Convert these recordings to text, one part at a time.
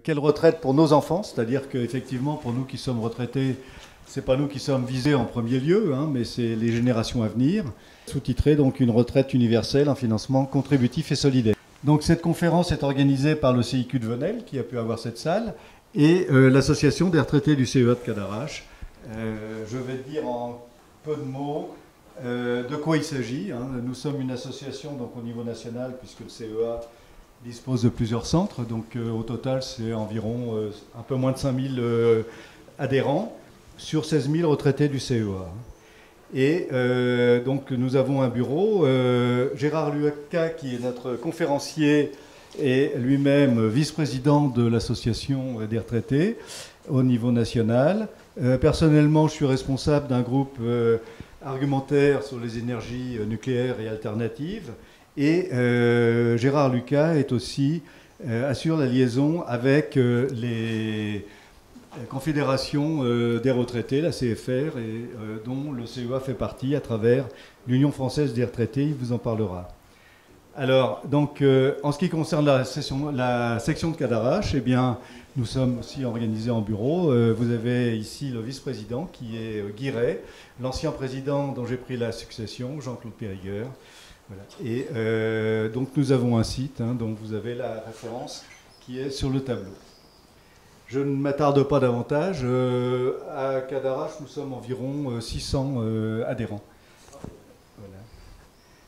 quelle retraite pour nos enfants, c'est-à-dire qu'effectivement, pour nous qui sommes retraités, ce n'est pas nous qui sommes visés en premier lieu, hein, mais c'est les générations à venir. Sous-titré donc une retraite universelle, un financement contributif et solidaire. Donc cette conférence est organisée par le CIQ de Venelle, qui a pu avoir cette salle, et l'association des retraités du CEA de Cadarache. Je vais dire en peu de mots de quoi il s'agit. Hein. Nous sommes une association donc, au niveau national, puisque le CEA dispose de plusieurs centres. Donc au total, c'est environ un peu moins de 5000 adhérents sur 16 000 retraités du CEA. Et donc nous avons un bureau. Gérard Lucas, qui est notre conférencier, est lui-même vice-président de l'association des retraités au niveau national. Personnellement, je suis responsable d'un groupe argumentaire sur les énergies nucléaires et alternatives. Et Gérard Lucas est aussi, assure la liaison avec les confédérations des retraités, la CFR, et dont le CEA fait partie à travers l'Union française des retraités. Il vous en parlera. Alors, donc, en ce qui concerne la section de Cadarache, eh bien, nous sommes aussi organisés en bureau. Vous avez ici le vice-président qui est Guy Ray, l'ancien président dont j'ai pris la succession, Jean-Claude Périgueur. Voilà. Et donc nous avons un site, hein, dont vous avez la référence qui est sur le tableau. Je ne m'attarde pas davantage. À Cadarache, nous sommes environ 600 adhérents. Voilà.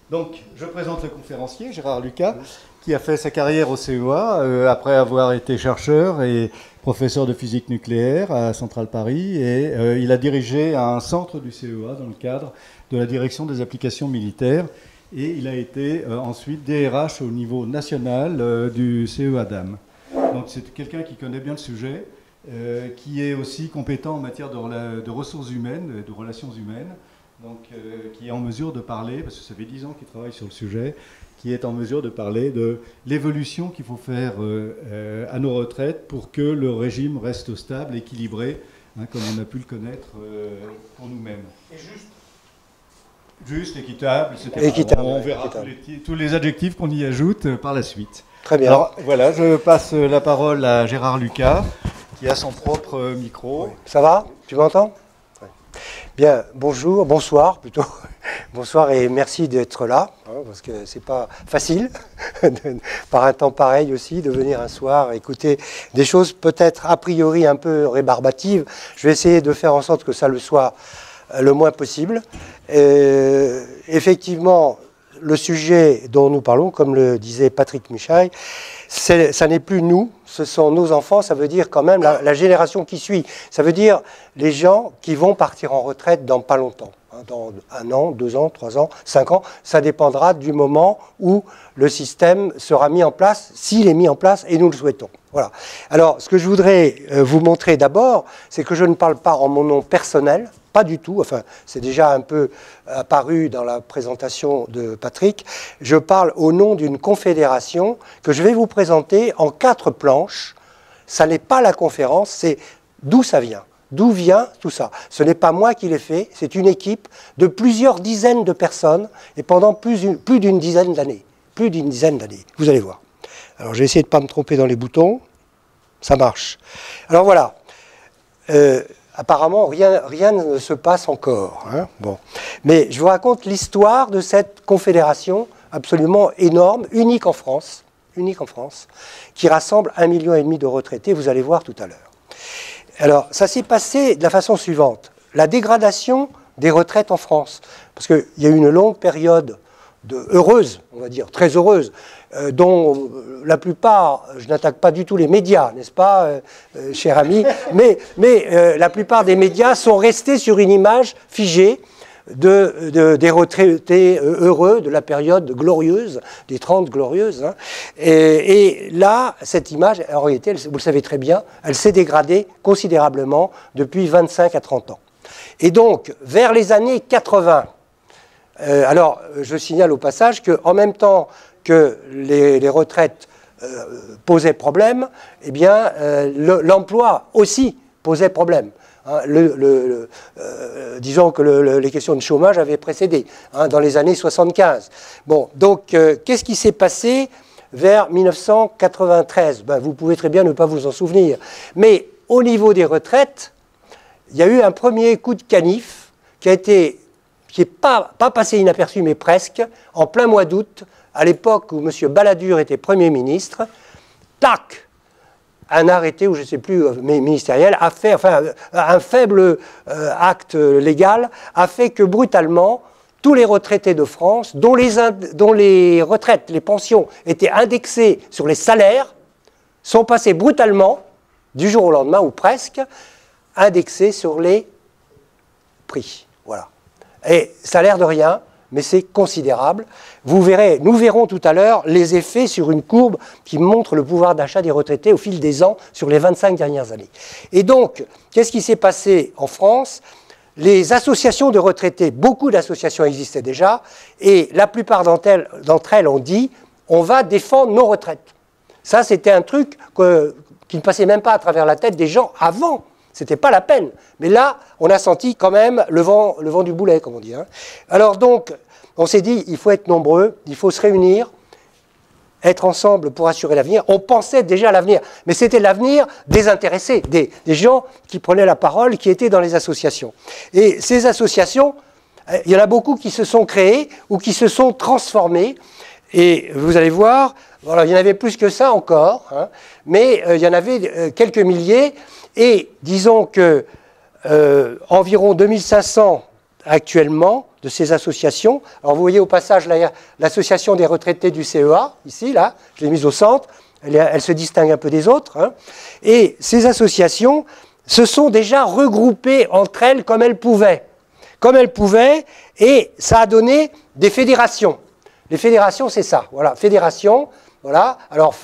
Donc, je présente le conférencier, Gérard Lucas, qui a fait sa carrière au CEA après avoir été chercheur et professeur de physique nucléaire à Centrale Paris. Et il a dirigé un centre du CEA dans le cadre de la direction des applications militaires. Et il a été ensuite DRH au niveau national du CEA DAM. Donc c'est quelqu'un qui connaît bien le sujet, qui est aussi compétent en matière de ressources humaines, de relations humaines, donc qui est en mesure de parler, parce que ça fait 10 ans qu'il travaille sur le sujet, qui est en mesure de parler de l'évolution qu'il faut faire à nos retraites pour que le régime reste stable, équilibré, hein, comme on a pu le connaître pour nous-mêmes. Et juste, équitable, etc. Équitable, on verra équitable. Tous les adjectifs qu'on y ajoute par la suite. Très bien. Alors voilà, je passe la parole à Gérard Lucas, qui a son propre micro. Oui. Ça va? Tu m'entends? Oui. Bien, bonjour, bonsoir plutôt. Bonsoir et merci d'être là, hein, parce que c'est pas facile, par un temps pareil aussi, de venir un soir écouter des choses peut-être a priori un peu rébarbatives. Je vais essayer de faire en sorte que ça le soit le moins possible. Effectivement, le sujet dont nous parlons, comme le disait Patrick Michaille, ça n'est plus nous, ce sont nos enfants, ça veut dire quand même la génération qui suit. Ça veut dire les gens qui vont partir en retraite dans pas longtemps. Dans 1 an, 2 ans, 3 ans, 5 ans, ça dépendra du moment où le système sera mis en place, s'il est mis en place, et nous le souhaitons. Voilà. Alors, ce que je voudrais vous montrer d'abord, c'est que je ne parle pas en mon nom personnel, pas du tout, enfin, c'est déjà un peu apparu dans la présentation de Patrick. Je parle au nom d'une confédération que je vais vous présenter en 4 planches. Ça n'est pas la conférence, c'est d'où ça vient. D'où vient tout ça? Ce n'est pas moi qui l'ai fait, c'est une équipe de plusieurs dizaines de personnes et pendant plus d'une dizaine d'années. Plus d'une dizaine d'années, vous allez voir. Alors j'ai essayé de ne pas me tromper dans les boutons, ça marche. Alors voilà, apparemment rien ne se passe encore. Hein, bon. Mais je vous raconte l'histoire de cette confédération absolument énorme, unique en France, qui rassemble 1,5 million de retraités, vous allez voir tout à l'heure. Alors, ça s'est passé de la façon suivante. La dégradation des retraites en France, parce qu'il y a eu une longue période heureuse, on va dire, très heureuse, dont la plupart, je n'attaque pas du tout les médias, n'est-ce pas, cher ami, mais la plupart des médias sont restés sur une image figée des retraités heureux de la période glorieuse, des 30 glorieuses. Hein. Et là, cette image, en réalité, vous le savez très bien, elle s'est dégradée considérablement depuis 25 à 30 ans. Et donc, vers les années 80, alors je signale au passage qu'en même temps que les retraites posaient problème, eh bien, l'emploi aussi posait problème. Hein, disons que les questions de chômage avaient précédé, hein, dans les années 75. Bon, donc, qu'est-ce qui s'est passé vers 1993. Ben, vous pouvez très bien ne pas vous en souvenir. Mais au niveau des retraites, il y a eu un premier coup de canif qui n'est pas passé inaperçu, mais presque, en plein mois d'août, à l'époque où M. Balladur était Premier ministre. Tac! Un arrêté, ou je ne sais plus, ministériel, a fait, enfin, un faible acte légal, a fait que brutalement, tous les retraités de France, dont les retraites, les pensions étaient indexées sur les salaires, sont passés brutalement, du jour au lendemain, ou presque, indexés sur les prix. Voilà. Et ça a l'air de rien, mais c'est considérable. Vous verrez, nous verrons tout à l'heure les effets sur une courbe qui montre le pouvoir d'achat des retraités au fil des ans sur les 25 dernières années. Et donc, qu'est-ce qui s'est passé en France? Les associations de retraités, beaucoup d'associations existaient déjà, et la plupart d'entre elles ont dit « on va défendre nos retraites ». Ça, c'était un truc qui ne passait même pas à travers la tête des gens avant. Ce n'était pas la peine. Mais là, on a senti quand même le vent du boulet, comme on dit. Hein. Alors donc, on s'est dit, il faut être nombreux, il faut se réunir, être ensemble pour assurer l'avenir. On pensait déjà à l'avenir, mais c'était l'avenir des intéressés, des gens qui prenaient la parole, qui étaient dans les associations. Et ces associations, il y en a beaucoup qui se sont créées ou qui se sont transformées. Et vous allez voir, voilà, il y en avait plus que ça encore, hein, mais il y en avait quelques milliers. Et disons que environ 2500 actuellement de ces associations. Alors vous voyez au passage l'association des retraités du CEA, ici, là, je l'ai mise au centre, elle se distingue un peu des autres. Hein. Et ces associations se sont déjà regroupées entre elles comme elles pouvaient. Comme elles pouvaient, et ça a donné des fédérations. Les fédérations, c'est ça, voilà, fédération. Voilà. Alors,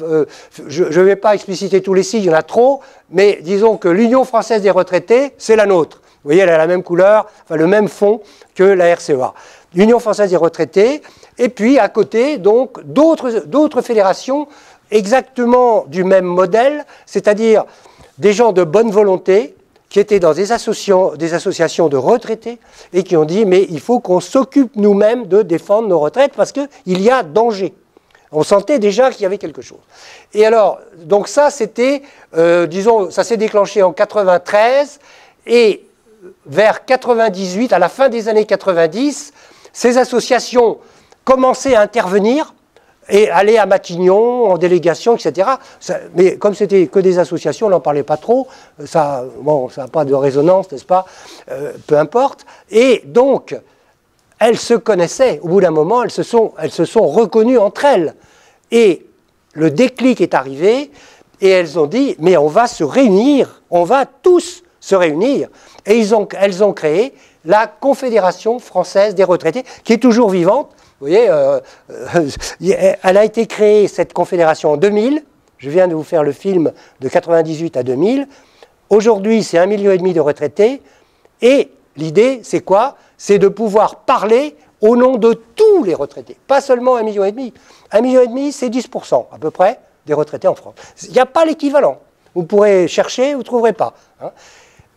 je ne vais pas expliciter tous les sigles, il y en a trop, mais disons que l'Union française des retraités, c'est la nôtre. Vous voyez, elle a la même couleur, enfin le même fond que la RCEA. L'Union française des retraités, et puis à côté, donc, d'autres fédérations exactement du même modèle, c'est-à-dire des gens de bonne volonté qui étaient dans des associations de retraités et qui ont dit, mais il faut qu'on s'occupe nous-mêmes de défendre nos retraites parce qu'il y a danger. On sentait déjà qu'il y avait quelque chose. Et alors, donc ça, c'était, disons, ça s'est déclenché en 93, et vers 98, à la fin des années 90, ces associations commençaient à intervenir et aller à Matignon, en délégation, etc. Mais comme c'était que des associations, on n'en parlait pas trop, ça n'a pas de résonance, n'est-ce pas, peu importe. Et donc, elles se connaissaient. Au bout d'un moment, elles se sont reconnues entre elles. Et le déclic est arrivé, et elles ont dit, mais on va se réunir, on va tous se réunir. Et elles ont créé la Confédération française des retraités, qui est toujours vivante. Vous voyez, elle a été créée, cette confédération, en 2000. Je viens de vous faire le film de 98 à 2000. Aujourd'hui, c'est 1,5 million de retraités. Et l'idée, c'est quoi? C'est de pouvoir parler au nom de tous les retraités, pas seulement 1,5 million. 1,5 million, c'est 10% à peu près des retraités en France. Il n'y a pas l'équivalent. Vous pourrez chercher, vous ne trouverez pas. Hein.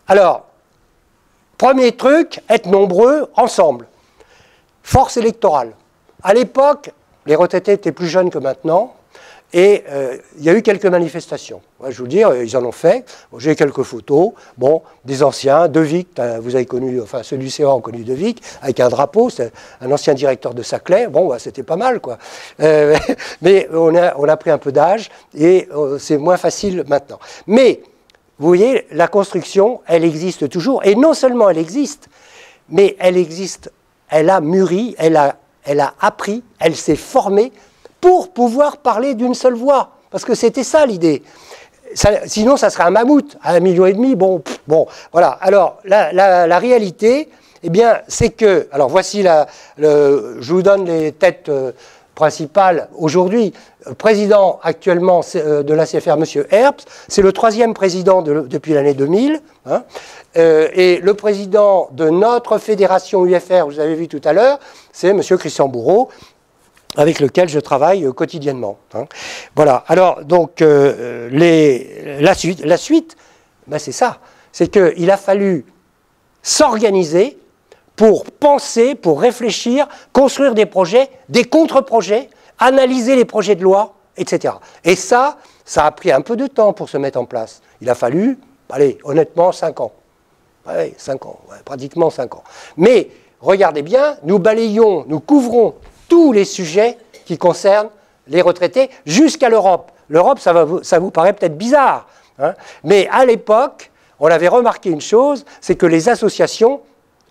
Alors, premier truc, être nombreux, ensemble. Force électorale. À l'époque, les retraités étaient plus jeunes que maintenant, et il y a eu quelques manifestations. Ouais, je vous dis, ils en ont fait. Bon, j'ai quelques photos. Bon, des anciens, De Vic, vous avez connu, enfin ceux du CEA ont connu De Vic, avec un drapeau, c'est un ancien directeur de Saclay. Bon, bah, c'était pas mal, quoi. Mais on a pris un peu d'âge, et c'est moins facile maintenant. Mais, vous voyez, la construction, elle existe toujours. Et non seulement elle existe, mais elle existe, elle a mûri, elle a appris, elle s'est formée pour pouvoir parler d'une seule voix. Parce que c'était ça l'idée. Sinon, ça serait un mammouth à 1,5 million. Bon, voilà. Alors, la réalité, eh bien, c'est que... Alors, voici je vous donne les têtes principales aujourd'hui. Président actuellement de la CFR, M. Herbst, c'est le 3e président depuis l'année 2000. Hein, et le président de notre fédération UFR, vous avez vu tout à l'heure, c'est M. Christian Bourreau, avec lequel je travaille quotidiennement. Hein. Voilà. Alors, donc, la suite, ben c'est ça. C'est qu'il a fallu s'organiser pour penser, pour réfléchir, construire des projets, des contre-projets, analyser les projets de loi etc. Et ça a pris un peu de temps pour se mettre en place. Il a fallu, allez, honnêtement, 5 ans. Ouais, 5 ans, ouais, pratiquement 5 ans. Mais, regardez bien, nous balayons, nous couvrons tous les sujets qui concernent les retraités jusqu'à l'Europe. L'Europe, ça vous paraît peut-être bizarre, hein, mais à l'époque, on avait remarqué une chose, c'est que les associations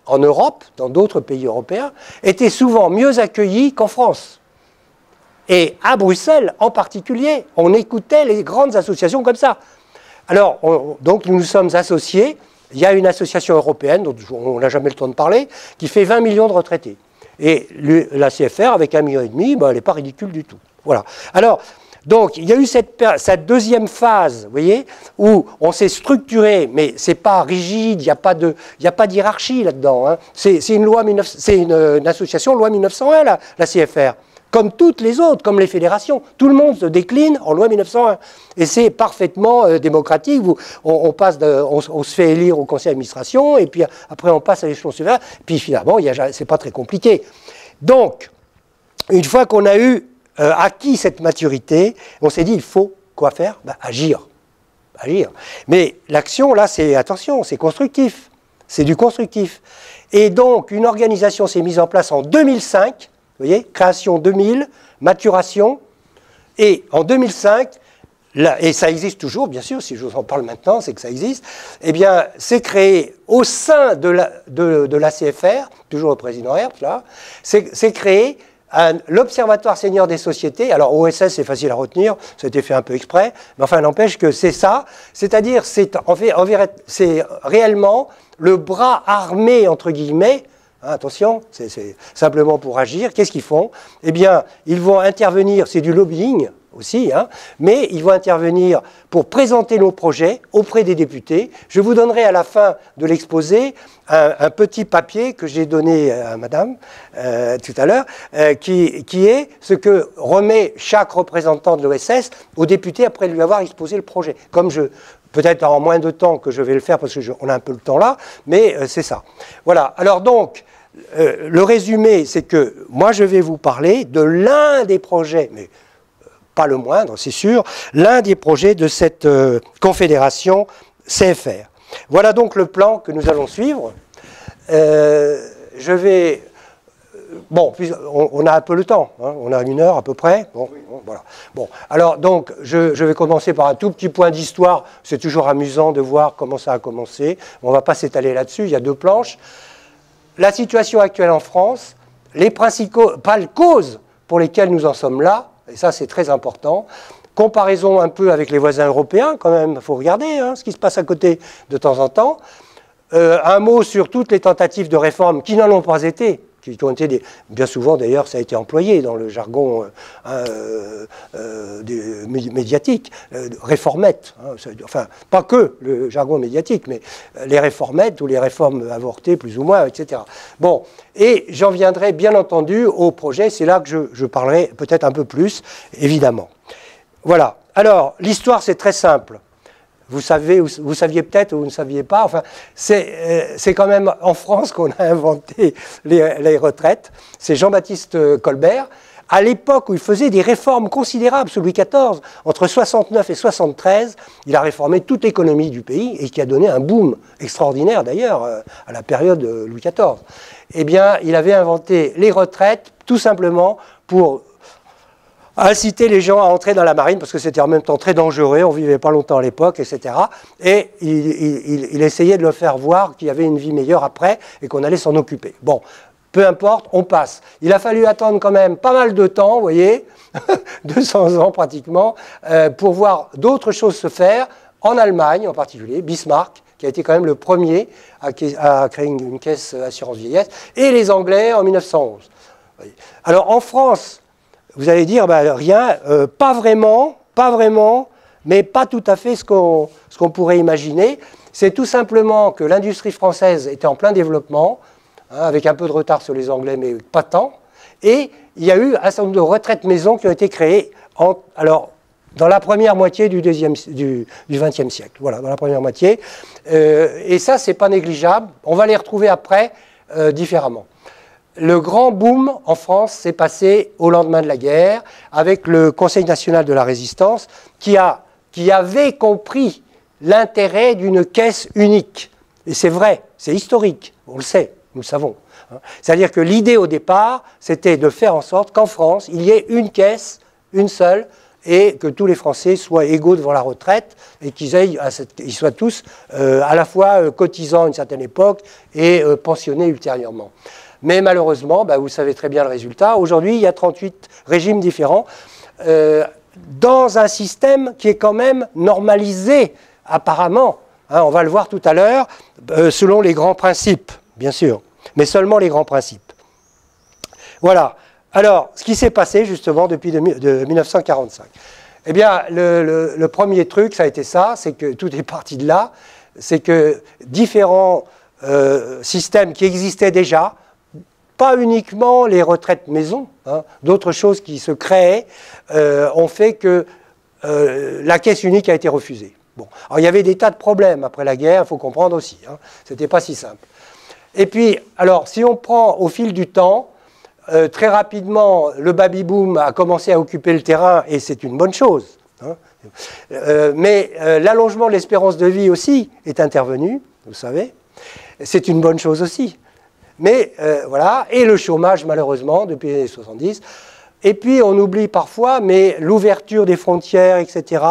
en Europe, dans d'autres pays européens, étaient souvent mieux accueillies qu'en France. Et à Bruxelles, en particulier, on écoutait les grandes associations comme ça. Alors, donc nous nous sommes associés. Il y a une association européenne, dont on n'a jamais le temps de parler, qui fait 20 millions de retraités. Et la CFR, avec 1,5 million, ben, elle n'est pas ridicule du tout. Voilà. Alors, donc, il y a eu cette deuxième phase, vous voyez, où on s'est structuré, mais ce n'est pas rigide, il n'y a pas d'hierarchie là-dedans. Hein. C'est une association loi 1901, la CFR. Comme toutes les autres, comme les fédérations. Tout le monde se décline en loi 1901. Et c'est parfaitement démocratique. On se fait élire au conseil d'administration, et puis après on passe à l'échelon supérieur. Puis finalement, c'est pas très compliqué. Donc, une fois qu'on a eu acquis cette maturité, on s'est dit, il faut quoi faire? Ben, agir. Agir. Mais l'action, là, attention, c'est constructif. C'est du constructif. Et donc, une organisation s'est mise en place en 2005. Vous voyez, création 2000, maturation, et en 2005, et ça existe toujours, bien sûr, si je vous en parle maintenant, c'est que ça existe, eh bien, c'est créé au sein de la CFR, toujours au président Herbst, là, c'est créé l'Observatoire senior des sociétés. Alors, OSS, c'est facile à retenir, ça a été fait un peu exprès, mais enfin, n'empêche que c'est ça, c'est-à-dire, c'est réellement le bras armé, entre guillemets. Attention, c'est simplement pour agir. Qu'est-ce qu'ils font? Eh bien, ils vont intervenir, c'est du lobbying aussi, hein, mais ils vont intervenir pour présenter nos projets auprès des députés. Je vous donnerai à la fin de l'exposé un petit papier que j'ai donné à madame tout à l'heure, qui est ce que remet chaque représentant de l'OSS aux députés après lui avoir exposé le projet. Comme peut-être en moins de temps que je vais le faire parce qu'on a un peu le temps là, mais c'est ça. Voilà, alors donc, le résumé, c'est que moi je vais vous parler de l'un des projets, mais pas le moindre, c'est sûr, l'un des projets de cette confédération CFR. Voilà donc le plan que nous allons suivre. Je vais... Bon, on a un peu le temps, hein, on a 1 heure à peu près. Bon, voilà. Bon, alors donc, je vais commencer par un tout petit point d'histoire. C'est toujours amusant de voir comment ça a commencé. On ne va pas s'étaler là-dessus, il y a 2 planches. La situation actuelle en France, les principales causes pour lesquelles nous en sommes là, et ça c'est très important. Comparaison un peu avec les voisins européens, quand même, il faut regarder hein, ce qui se passe à côté de temps en temps. Un mot sur toutes les tentatives de réforme qui n'en ont pas été. Qui ont été bien souvent, d'ailleurs, ça a été employé dans le jargon médiatique, réformettes. Hein, enfin, pas que le jargon médiatique, mais les réformettes ou les réformes avortées, plus ou moins, etc. Bon, et j'en viendrai, bien entendu, au projet. C'est là que je parlerai peut-être un peu plus, évidemment. Voilà. Alors, l'histoire, c'est très simple. Vous saviez peut-être ou vous ne saviez pas, enfin, c'est quand même en France qu'on a inventé les retraites. C'est Jean-Baptiste Colbert, à l'époque où il faisait des réformes considérables sous Louis XIV. Entre 69 et 73, il a réformé toute l'économie du pays et qui a donné un boom extraordinaire d'ailleurs à la période de Louis XIV. Eh bien, il avait inventé les retraites tout simplement pour inciter les gens à entrer dans la marine, parce que c'était en même temps très dangereux, on ne vivait pas longtemps à l'époque, etc. Et il essayait de leur faire voir qu'il y avait une vie meilleure après et qu'on allait s'en occuper. Bon, peu importe, on passe. Il a fallu attendre quand même pas mal de temps, vous voyez, 200 ans pratiquement, pour voir d'autres choses se faire, en Allemagne en particulier, Bismarck, qui a été quand même le premier à créer une caisse assurance vieillesse, et les Anglais en 1911. Alors en France, vous allez dire, ben, rien, pas vraiment, mais pas tout à fait ce qu'on pourrait imaginer. C'est tout simplement que l'industrie française était en plein développement, hein, avec un peu de retard sur les Anglais, mais pas tant. Et il y a eu un certain nombre de retraites maison qui ont été créées dans la première moitié du XXe siècle. Voilà, dans la première moitié. Et ça, c'est pas négligeable. On va les retrouver après différemment. le grand boom en France s'est passé au lendemain de la guerre avec le Conseil national de la résistance qui avait compris l'intérêt d'une caisse unique. Et c'est vrai, c'est historique, on le sait, nous le savons. C'est-à-dire que l'idée au départ, c'était de faire en sorte qu'en France, il y ait une caisse, une seule, et que tous les Français soient égaux devant la retraite et qu'ils soient tous à la fois cotisants à une certaine époque et pensionnés ultérieurement. Mais malheureusement, vous savez très bien le résultat. Aujourd'hui, il y a 38 régimes différents dans un système qui est quand même normalisé, apparemment. On va le voir tout à l'heure, selon les grands principes, bien sûr, mais seulement les grands principes. Voilà. Alors, ce qui s'est passé justement depuis 1945. Eh bien, le premier truc, ça a été ça, c'est que tout est parti de là, c'est que différents systèmes qui existaient déjà, pas uniquement les retraites maison, d'autres choses qui se créaient, ont fait que la caisse unique a été refusée. Bon. Alors, il y avait des tas de problèmes après la guerre, il faut comprendre aussi, c'était pas si simple. Et puis, alors, si on prend au fil du temps, très rapidement, le baby-boom a commencé à occuper le terrain, et c'est une bonne chose. Mais l'allongement de l'espérance de vie aussi est intervenu, vous savez. C'est une bonne chose aussi. Mais voilà, et le chômage, malheureusement, depuis les années 70. Et puis, on oublie parfois, mais l'ouverture des frontières, etc.,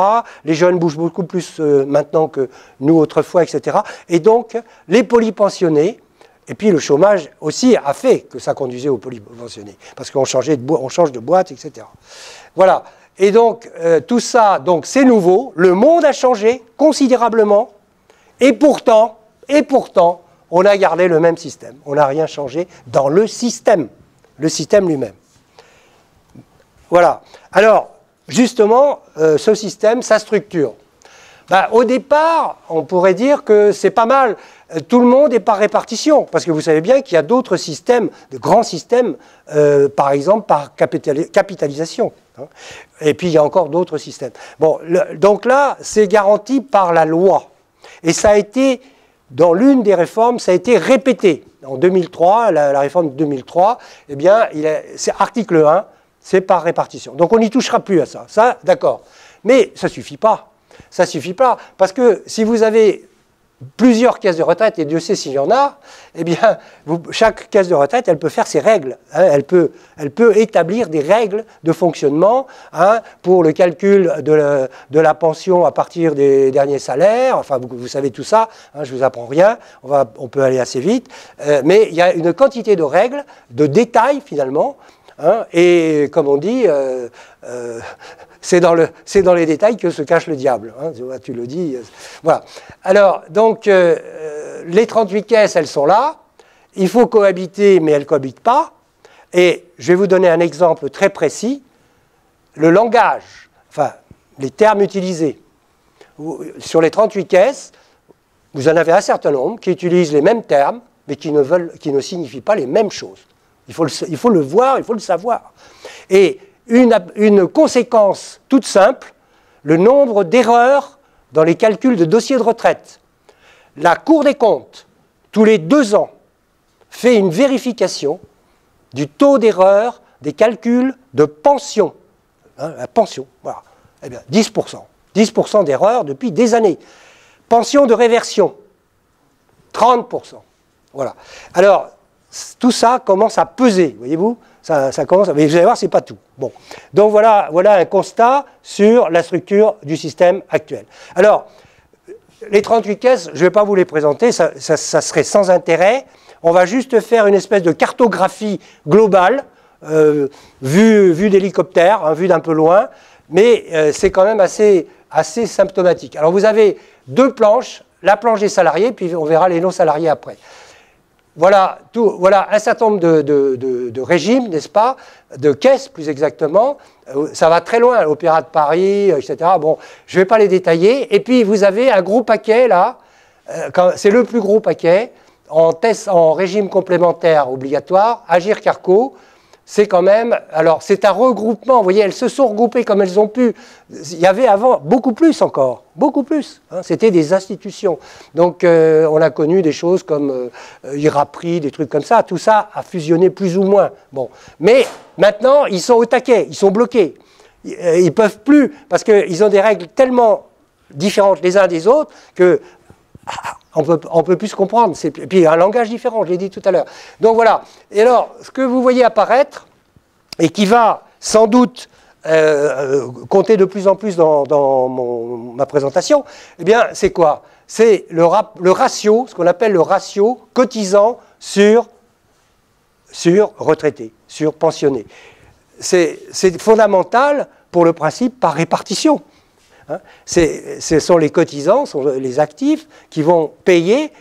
les jeunes bougent beaucoup plus maintenant que nous autrefois, etc. Et donc, les polypensionnés, et puis le chômage aussi a fait que ça conduisait aux polypensionnés, parce qu'on change de boîte, etc. Voilà. Et donc, tout ça, c'est nouveau. Le monde a changé considérablement. Et pourtant, on a gardé le même système. On n'a rien changé dans le système lui-même. Voilà. Alors, justement, ce système, sa structure. Au départ, on pourrait dire que c'est pas mal. Tout le monde est par répartition, parce que vous savez bien qu'il y a d'autres systèmes, de grands systèmes, par exemple par capitalisation. Et puis il y a encore d'autres systèmes. Bon, donc là, c'est garanti par la loi. Et ça a été, dans l'une des réformes, ça a été répété. En 2003, la réforme de 2003, eh bien, c'est article 1, c'est par répartition. Donc on n'y touchera plus à ça. Ça, d'accord. Mais ça ne suffit pas. Ça ne suffit pas, parce que si vous avez plusieurs caisses de retraite, et Dieu sait s'il y en a, eh bien, chaque caisse de retraite, elle peut faire ses règles. Elle peut établir des règles de fonctionnement pour le calcul de la pension à partir des derniers salaires. Enfin, vous savez tout ça, je ne vous apprends rien, on peut aller assez vite. Mais il y a une quantité de règles, de détails finalement, et comme on dit, c'est dans les détails que se cache le diable. Tu le dis. Voilà. Alors, donc, les 38 caisses, elles sont là. Il faut cohabiter, mais elles ne cohabitent pas. Et je vais vous donner un exemple très précis. Le langage, enfin, les termes utilisés. Sur les 38 caisses, vous en avez un certain nombre qui utilisent les mêmes termes, mais qui ne signifient pas les mêmes choses. Il faut le voir, il faut le savoir. Et une conséquence toute simple, le nombre d'erreurs dans les calculs de dossiers de retraite. La Cour des comptes, tous les 2 ans, fait une vérification du taux d'erreur des calculs de pension. La pension, voilà. Eh bien, 10%. 10% d'erreurs depuis des années. Pension de réversion, 30%. Voilà. Alors, tout ça commence à peser, voyez-vous, ça commence, mais vous allez voir, c'est pas tout. Bon, donc voilà un constat sur la structure du système actuel. Alors, les 38 caisses, je ne vais pas vous les présenter, ça serait sans intérêt. On va juste faire une espèce de cartographie globale, vue d'hélicoptère, vue d'un peu loin, mais c'est quand même assez symptomatique. Alors vous avez 2 planches, la planche des salariés, puis on verra les non-salariés après. Voilà un certain nombre de régimes, n'est-ce pas, de caisses plus exactement. Ça va très loin, l'Opéra de Paris, etc. Bon, je ne vais pas les détailler. Et puis vous avez un gros paquet là, c'est le plus gros paquet, en régime complémentaire obligatoire, Agirc-Arrco, c'est quand même, alors c'est un regroupement, vous voyez, elles se sont regroupées comme elles ont pu. Il y avait avant beaucoup plus encore, beaucoup plus. Hein, c'était des institutions. Donc on a connu des choses comme IRAPRI, des trucs comme ça. Tout ça a fusionné plus ou moins. Bon, mais maintenant ils sont au taquet, ils sont bloqués. Ils peuvent plus parce qu'ils ont des règles tellement différentes les uns des autres que on peut plus se comprendre. Et puis il y a un langage différent, je l'ai dit tout à l'heure. Donc voilà. Et alors, ce que vous voyez apparaître, et qui va sans doute compter de plus en plus dans ma présentation, eh bien, c'est quoi? C'est le ratio, ce qu'on appelle le ratio cotisant sur retraité, sur pensionné. C'est fondamental pour le principe par répartition. Hein, ce sont les cotisants, sont les actifs qui vont payer,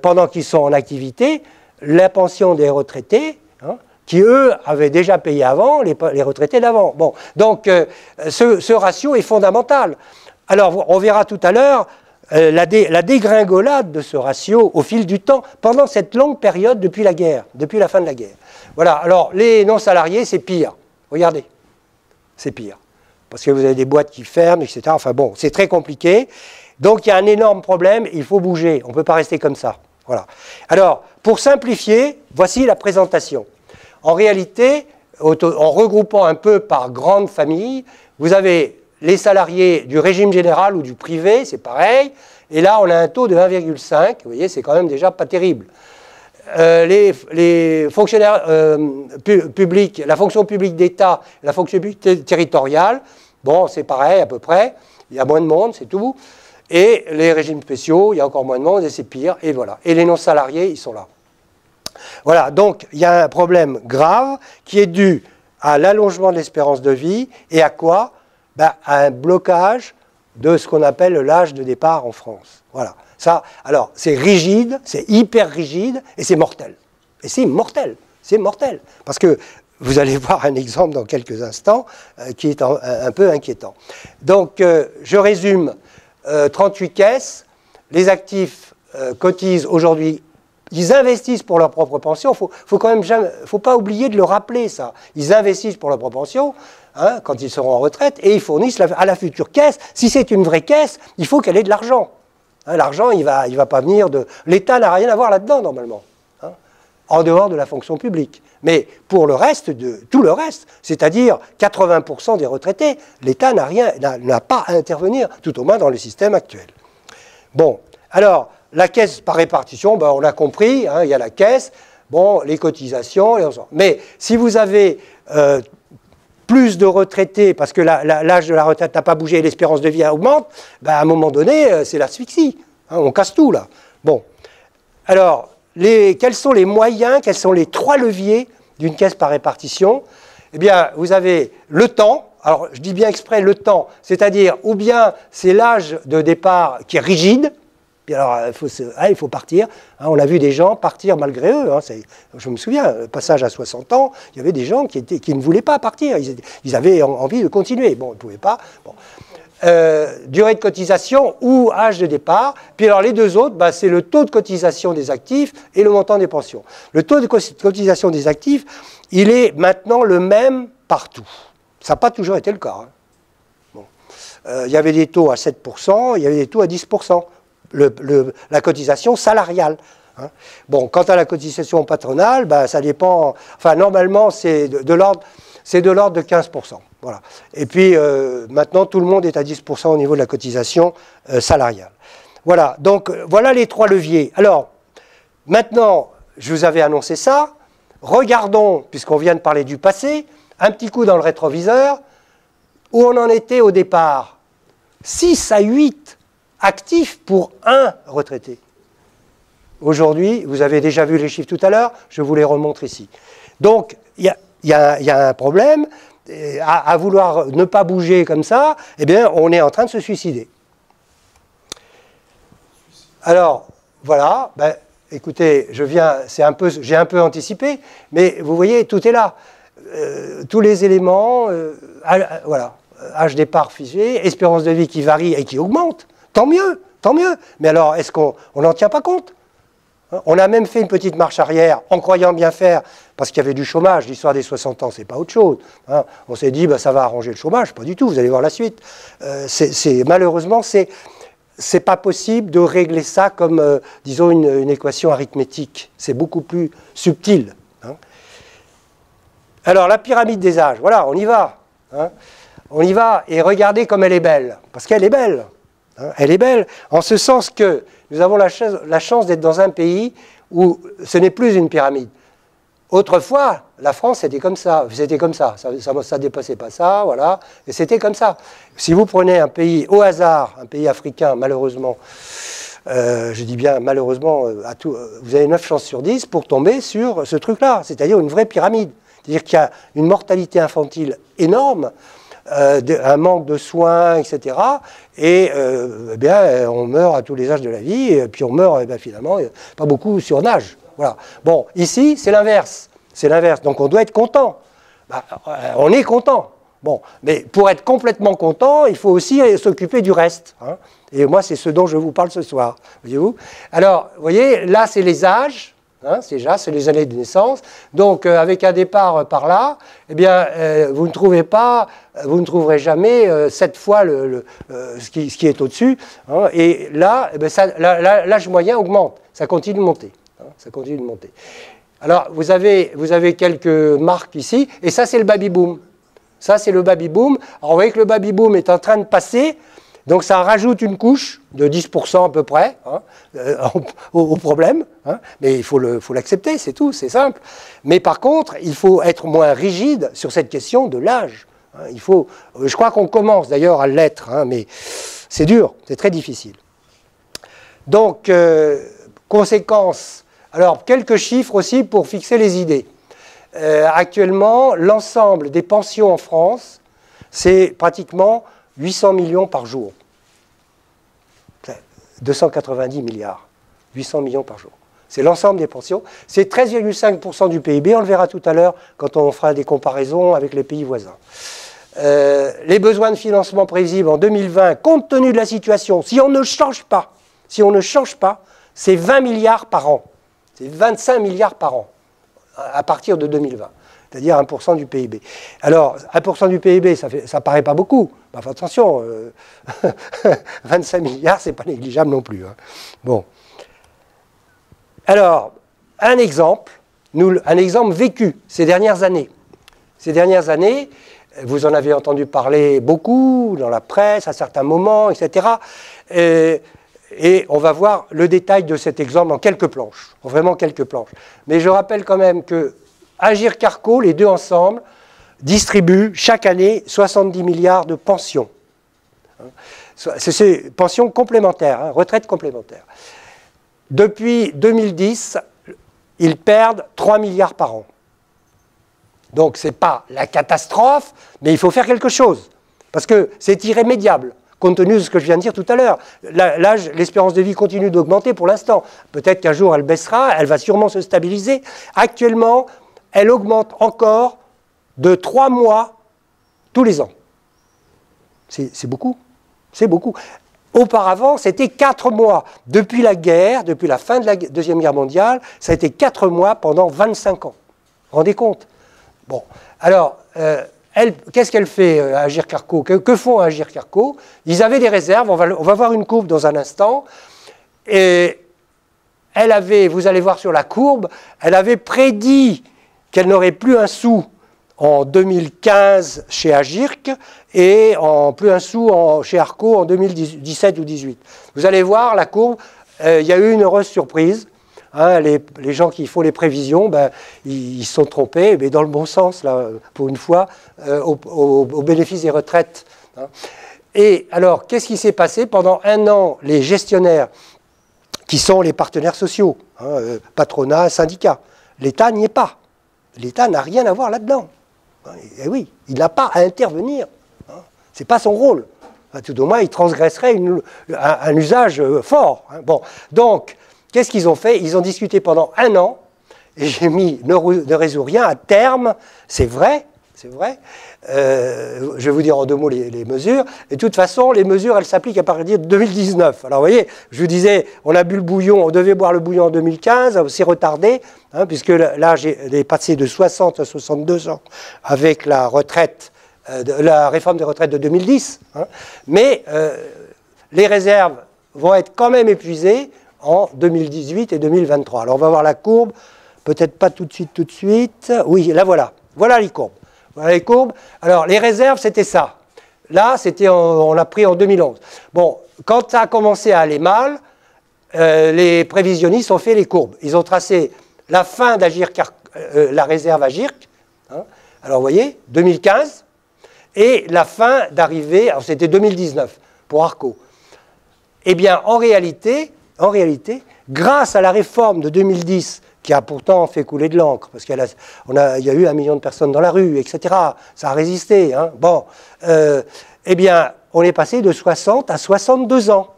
pendant qu'ils sont en activité, la pension des retraités, hein, qui eux avaient déjà payé avant, les retraités d'avant. Bon, donc ce ratio est fondamental. Alors on verra tout à l'heure la dégringolade de ce ratio au fil du temps, pendant cette longue période depuis la guerre, depuis la fin de la guerre. Voilà, alors les non-salariés, c'est pire. Regardez, c'est pire. Parce que vous avez des boîtes qui ferment, etc. Enfin bon, c'est très compliqué. Donc il y a un énorme problème, il faut bouger. On ne peut pas rester comme ça. Voilà. Alors, pour simplifier, voici la présentation. En réalité, en regroupant un peu par grande famille, vous avez les salariés du régime général ou du privé, c'est pareil. Et là, on a un taux de 1,5. Vous voyez, c'est quand même déjà pas terrible. Les fonctionnaires publics, la fonction publique d'État, la fonction publique territoriale, bon, c'est pareil à peu près, il y a moins de monde, c'est tout. Et les régimes spéciaux, il y a encore moins de monde et c'est pire, et voilà. Et les non-salariés, ils sont là. Voilà, donc il y a un problème grave qui est dû à l'allongement de l'espérance de vie et à quoi? Ben, à un blocage de ce qu'on appelle l'âge de départ en France. Voilà. Ça, alors, c'est rigide, c'est hyper rigide, et c'est mortel. Et c'est mortel, c'est mortel. Parce que vous allez voir un exemple dans quelques instants qui est un peu inquiétant. Donc, je résume, 38 caisses, les actifs cotisent aujourd'hui, ils investissent pour leur propre pension, faut pas oublier de le rappeler ça. Ils investissent pour leur propre pension, hein, quand ils seront en retraite, et ils fournissent à la future caisse. Si c'est une vraie caisse, il faut qu'elle ait de l'argent. Hein, l'argent, il va pas venir de... L'État n'a rien à voir là-dedans, normalement, hein, en dehors de la fonction publique. Mais pour le reste, tout le reste, c'est-à-dire 80% des retraités, l'État n'a pas à intervenir, tout au moins dans le système actuel. Bon, alors, la caisse par répartition, ben, on l'a compris, hein, il y a la caisse, bon, les cotisations, mais si vous avez plus de retraités, parce que l'âge de la retraite n'a pas bougé et l'espérance de vie augmente, ben à un moment donné, c'est l'asphyxie. Hein, on casse tout, là. Bon. Alors, quels sont les moyens, quels sont les 3 leviers d'une caisse par répartition? Eh bien, vous avez le temps. Alors, je dis bien exprès le temps, c'est-à-dire, ou bien c'est l'âge de départ qui est rigide. Puis alors, il faut partir. Hein, on a vu des gens partir malgré eux. Hein, je me souviens, le passage à 60 ans, il y avait des gens qui ne voulaient pas partir. Ils avaient envie de continuer. Bon, ils ne pouvaient pas. Bon. Durée de cotisation ou âge de départ. Puis alors, les deux autres, bah, c'est le taux de cotisation des actifs et le montant des pensions. Le taux de cotisation des actifs, il est maintenant le même partout. Ça n'a pas toujours été le cas. Hein. Bon. Il y avait des taux à 7%, il y avait des taux à 10%. La cotisation salariale. Hein. Bon, quant à la cotisation patronale, ben, ça dépend. Enfin, normalement, c'est de l'ordre de 15%. Voilà. Et puis, maintenant, tout le monde est à 10% au niveau de la cotisation salariale. Voilà. Donc, voilà les 3 leviers. Alors, maintenant, je vous avais annoncé ça. Regardons, puisqu'on vient de parler du passé, un petit coup dans le rétroviseur, où on en était au départ. 6 à 8 actifs pour un retraité. Aujourd'hui, vous avez déjà vu les chiffres tout à l'heure, je vous les remontre ici. Donc, il y a un problème, à vouloir ne pas bouger comme ça, eh bien, on est en train de se suicider. Alors, voilà, ben, écoutez, j'ai un peu anticipé, mais vous voyez, tout est là. Tous les éléments, voilà, âge départ figé, espérance de vie qui varie et qui augmente. Tant mieux, tant mieux. Mais alors, est-ce qu'on n'en tient pas compte? On a même fait une petite marche arrière en croyant bien faire, parce qu'il y avait du chômage. L'histoire des 60 ans, c'est pas autre chose. On s'est dit, bah, ça va arranger le chômage. Pas du tout, vous allez voir la suite. Malheureusement, c'est pas possible de régler ça comme, disons, une équation arithmétique. C'est beaucoup plus subtil. Alors, la pyramide des âges, voilà, on y va. On y va, et regardez comme elle est belle. Parce qu'elle est belle. Elle est belle, en ce sens que nous avons la chance d'être dans un pays où ce n'est plus une pyramide. Autrefois, la France, c'était comme ça. Ça dépassait pas ça, voilà, et c'était comme ça. Si vous prenez un pays au hasard, un pays africain, malheureusement, je dis bien malheureusement, vous avez 9 chances sur 10 pour tomber sur ce truc-là, c'est-à-dire une vraie pyramide. C'est-à-dire qu'il y a une mortalité infantile énorme, un manque de soins, etc. Et eh bien, on meurt à tous les âges de la vie, et puis on meurt eh bien, finalement, pas beaucoup surnage. Voilà. Bon, ici, c'est l'inverse. C'est l'inverse. Donc on doit être content. Bah, on est content. Bon, mais pour être complètement content, il faut aussi s'occuper du reste. Hein. Et moi, c'est ce dont je vous parle ce soir. Voyez-vous ? Alors, vous voyez, là, c'est les âges. Hein, c'est les années de naissance. Donc, avec un départ par là, eh bien, vous ne trouverez jamais 7 fois ce qui est au-dessus. Hein, et là, eh bien, l'âge moyen augmente. Ça continue de monter. Hein, ça continue de monter. Alors, vous avez quelques marques ici. Et ça, c'est le baby-boom. Ça, c'est le baby-boom. Alors, vous voyez que le baby-boom est en train de passer. Donc ça rajoute une couche de 10% à peu près hein, au problème, hein, mais il faut l'accepter, c'est tout, c'est simple. Mais par contre, il faut être moins rigide sur cette question de l'âge. Hein, je crois qu'on commence d'ailleurs à l'être, hein, mais c'est dur, c'est très difficile. Donc, conséquence, alors quelques chiffres aussi pour fixer les idées. Actuellement, l'ensemble des pensions en France, c'est pratiquement 800 millions par jour. 290 milliards. 800 millions par jour. C'est l'ensemble des pensions. C'est 13,5% du PIB. On le verra tout à l'heure quand on fera des comparaisons avec les pays voisins. Les besoins de financement prévisibles en 2020, compte tenu de la situation, si on ne change pas, c'est 20 milliards par an. C'est 25 milliards par an à partir de 2020. C'est-à-dire 1% du PIB. Alors, 1% du PIB, ça paraît pas beaucoup. Enfin, attention, 25 milliards, c'est pas négligeable non plus. Hein. Bon. Alors, un exemple vécu ces dernières années. Ces dernières années, vous en avez entendu parler beaucoup dans la presse, à certains moments, etc. Et on va voir le détail de cet exemple en quelques planches, vraiment quelques planches. Mais je rappelle quand même que Agirc Arrco, les deux ensemble, distribuent chaque année 70 milliards de pensions. C'est pensions complémentaires, hein, retraites complémentaires. Depuis 2010, ils perdent 3 milliards par an. Donc ce n'est pas la catastrophe, mais il faut faire quelque chose. Parce que c'est irrémédiable, compte tenu de ce que je viens de dire tout à l'heure. L'espérance de vie continue d'augmenter pour l'instant. Peut-être qu'un jour elle baissera, elle va sûrement se stabiliser. Actuellement, elle augmente encore de 3 mois tous les ans. C'est beaucoup. C'est beaucoup. Auparavant, c'était 4 mois. Depuis la guerre, depuis la fin de la Deuxième Guerre mondiale, ça a été 4 mois pendant 25 ans. Vous vous rendez compte? Bon. Alors, qu'est-ce qu'elle fait, Agirc Arrco? Que font Agirc Arrco? Ils avaient des réserves. On va voir une courbe dans un instant. Et elle avait, vous allez voir sur la courbe, elle avait prédit qu'elle n'aurait plus un sou en 2015 chez Agirc et plus un sou chez Arrco en 2017 ou 2018. Vous allez voir la courbe, il y a eu une heureuse surprise. Hein, les gens qui font les prévisions, ben, ils se sont trompés, mais dans le bon sens, là, pour une fois, au bénéfice des retraites. Hein. Et alors, qu'est-ce qui s'est passé? Pendant un an, les gestionnaires, qui sont les partenaires sociaux, hein, patronat, syndicats, l'État n'y est pas. L'État n'a rien à voir là-dedans. Et oui, il n'a pas à intervenir. Hein. Ce n'est pas son rôle. Enfin, tout au moins, il transgresserait un usage fort. Hein. Bon. Donc, qu'est-ce qu'ils ont fait? Ils ont discuté pendant un an, et j'ai mis ne résout rien à terme, c'est vrai, c'est vrai. Je vais vous dire en 2 mots les mesures. Et de toute façon, les mesures, elles s'appliquent à partir de 2019. Alors, vous voyez, je vous disais, on a bu le bouillon, on devait boire le bouillon en 2015, c'est retardé, hein, puisque là, j'ai passé de 60 à 62 ans avec la retraite, la réforme des retraites de 2010. Hein. Mais les réserves vont être quand même épuisées en 2018 et 2023. Alors, on va voir la courbe. Peut-être pas tout de suite. Oui, là, voilà. Voilà les courbes. Voilà les courbes. Alors, les réserves, c'était ça. Là, on l'a pris en 2011. Bon, quand ça a commencé à aller mal, les prévisionnistes ont fait les courbes. Ils ont tracé la fin la réserve à GIRC. Hein. Alors, vous voyez, 2015. Et la fin d'arrivée, alors c'était 2019 pour Arco. Eh bien, en réalité, grâce à la réforme de 2010, qui a pourtant fait couler de l'encre, parce qu'il y a eu 1 million de personnes dans la rue, etc. Ça a résisté. Hein. Bon, eh bien, on est passé de 60 à 62 ans.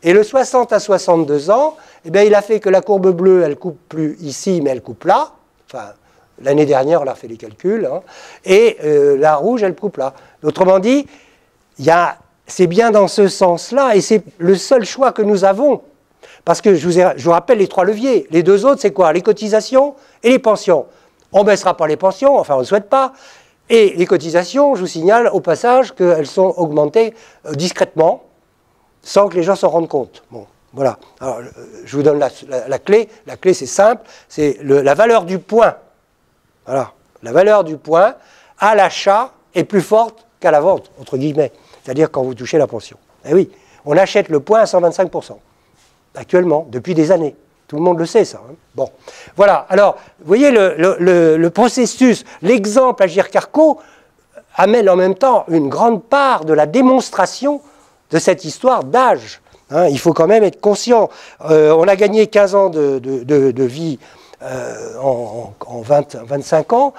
Et le 60 à 62 ans, eh bien, il a fait que la courbe bleue, elle ne coupe plus ici, mais elle coupe là. Enfin, l'année dernière, on a fait les calculs. Hein. Et la rouge, elle coupe là. Autrement dit, c'est bien dans ce sens-là, et c'est le seul choix que nous avons. Parce que je vous rappelle les 3 leviers. Les 2 autres, c'est quoi? Les cotisations et les pensions. On ne baissera pas les pensions, enfin on ne le souhaite pas. Et les cotisations, je vous signale au passage qu'elles sont augmentées discrètement, sans que les gens s'en rendent compte. Bon, voilà. Alors, je vous donne la clé. La clé, c'est simple. C'est la valeur du point. Voilà. La valeur du point à l'achat est plus forte qu'à la vente, entre guillemets. C'est-à-dire quand vous touchez la pension. Eh oui, on achète le point à 125%. Actuellement, depuis des années. Tout le monde le sait, ça. Hein. Bon, voilà. Alors, vous voyez, le processus, l'exemple Agirc-Arrco amène en même temps une grande part de la démonstration de cette histoire d'âge. Hein. Il faut quand même être conscient. On a gagné 15 ans de vie en 25 ans,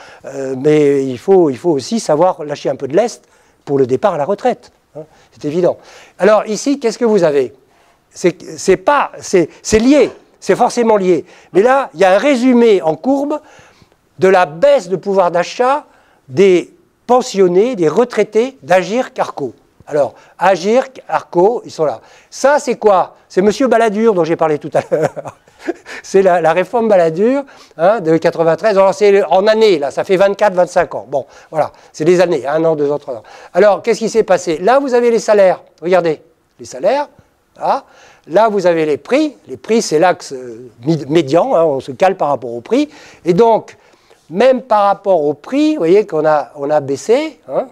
mais il faut aussi savoir lâcher un peu de lest pour le départ à la retraite. Hein. C'est évident. Alors, ici, qu'est-ce que vous avez ? C'est lié, c'est forcément lié. Mais là, il y a un résumé en courbe de la baisse de pouvoir d'achat des pensionnés, des retraités d'Agirc-Arrco. Alors, Agirc-Arrco, ils sont là. Ça, c'est quoi? C'est M. Balladur dont j'ai parlé tout à l'heure. C'est la réforme Balladur hein, de 93. Alors, c'est en années, là, ça fait 24-25 ans. Bon, voilà, c'est des années, 1 an, 2 ans, 3 ans. Alors, qu'est-ce qui s'est passé? Là, vous avez les salaires. Regardez, les salaires. Là, là, vous avez les prix. Les prix, c'est l'axe médian. Hein, on se cale par rapport au prix. Et donc, même par rapport au prix, vous voyez qu'on a baissé, hein,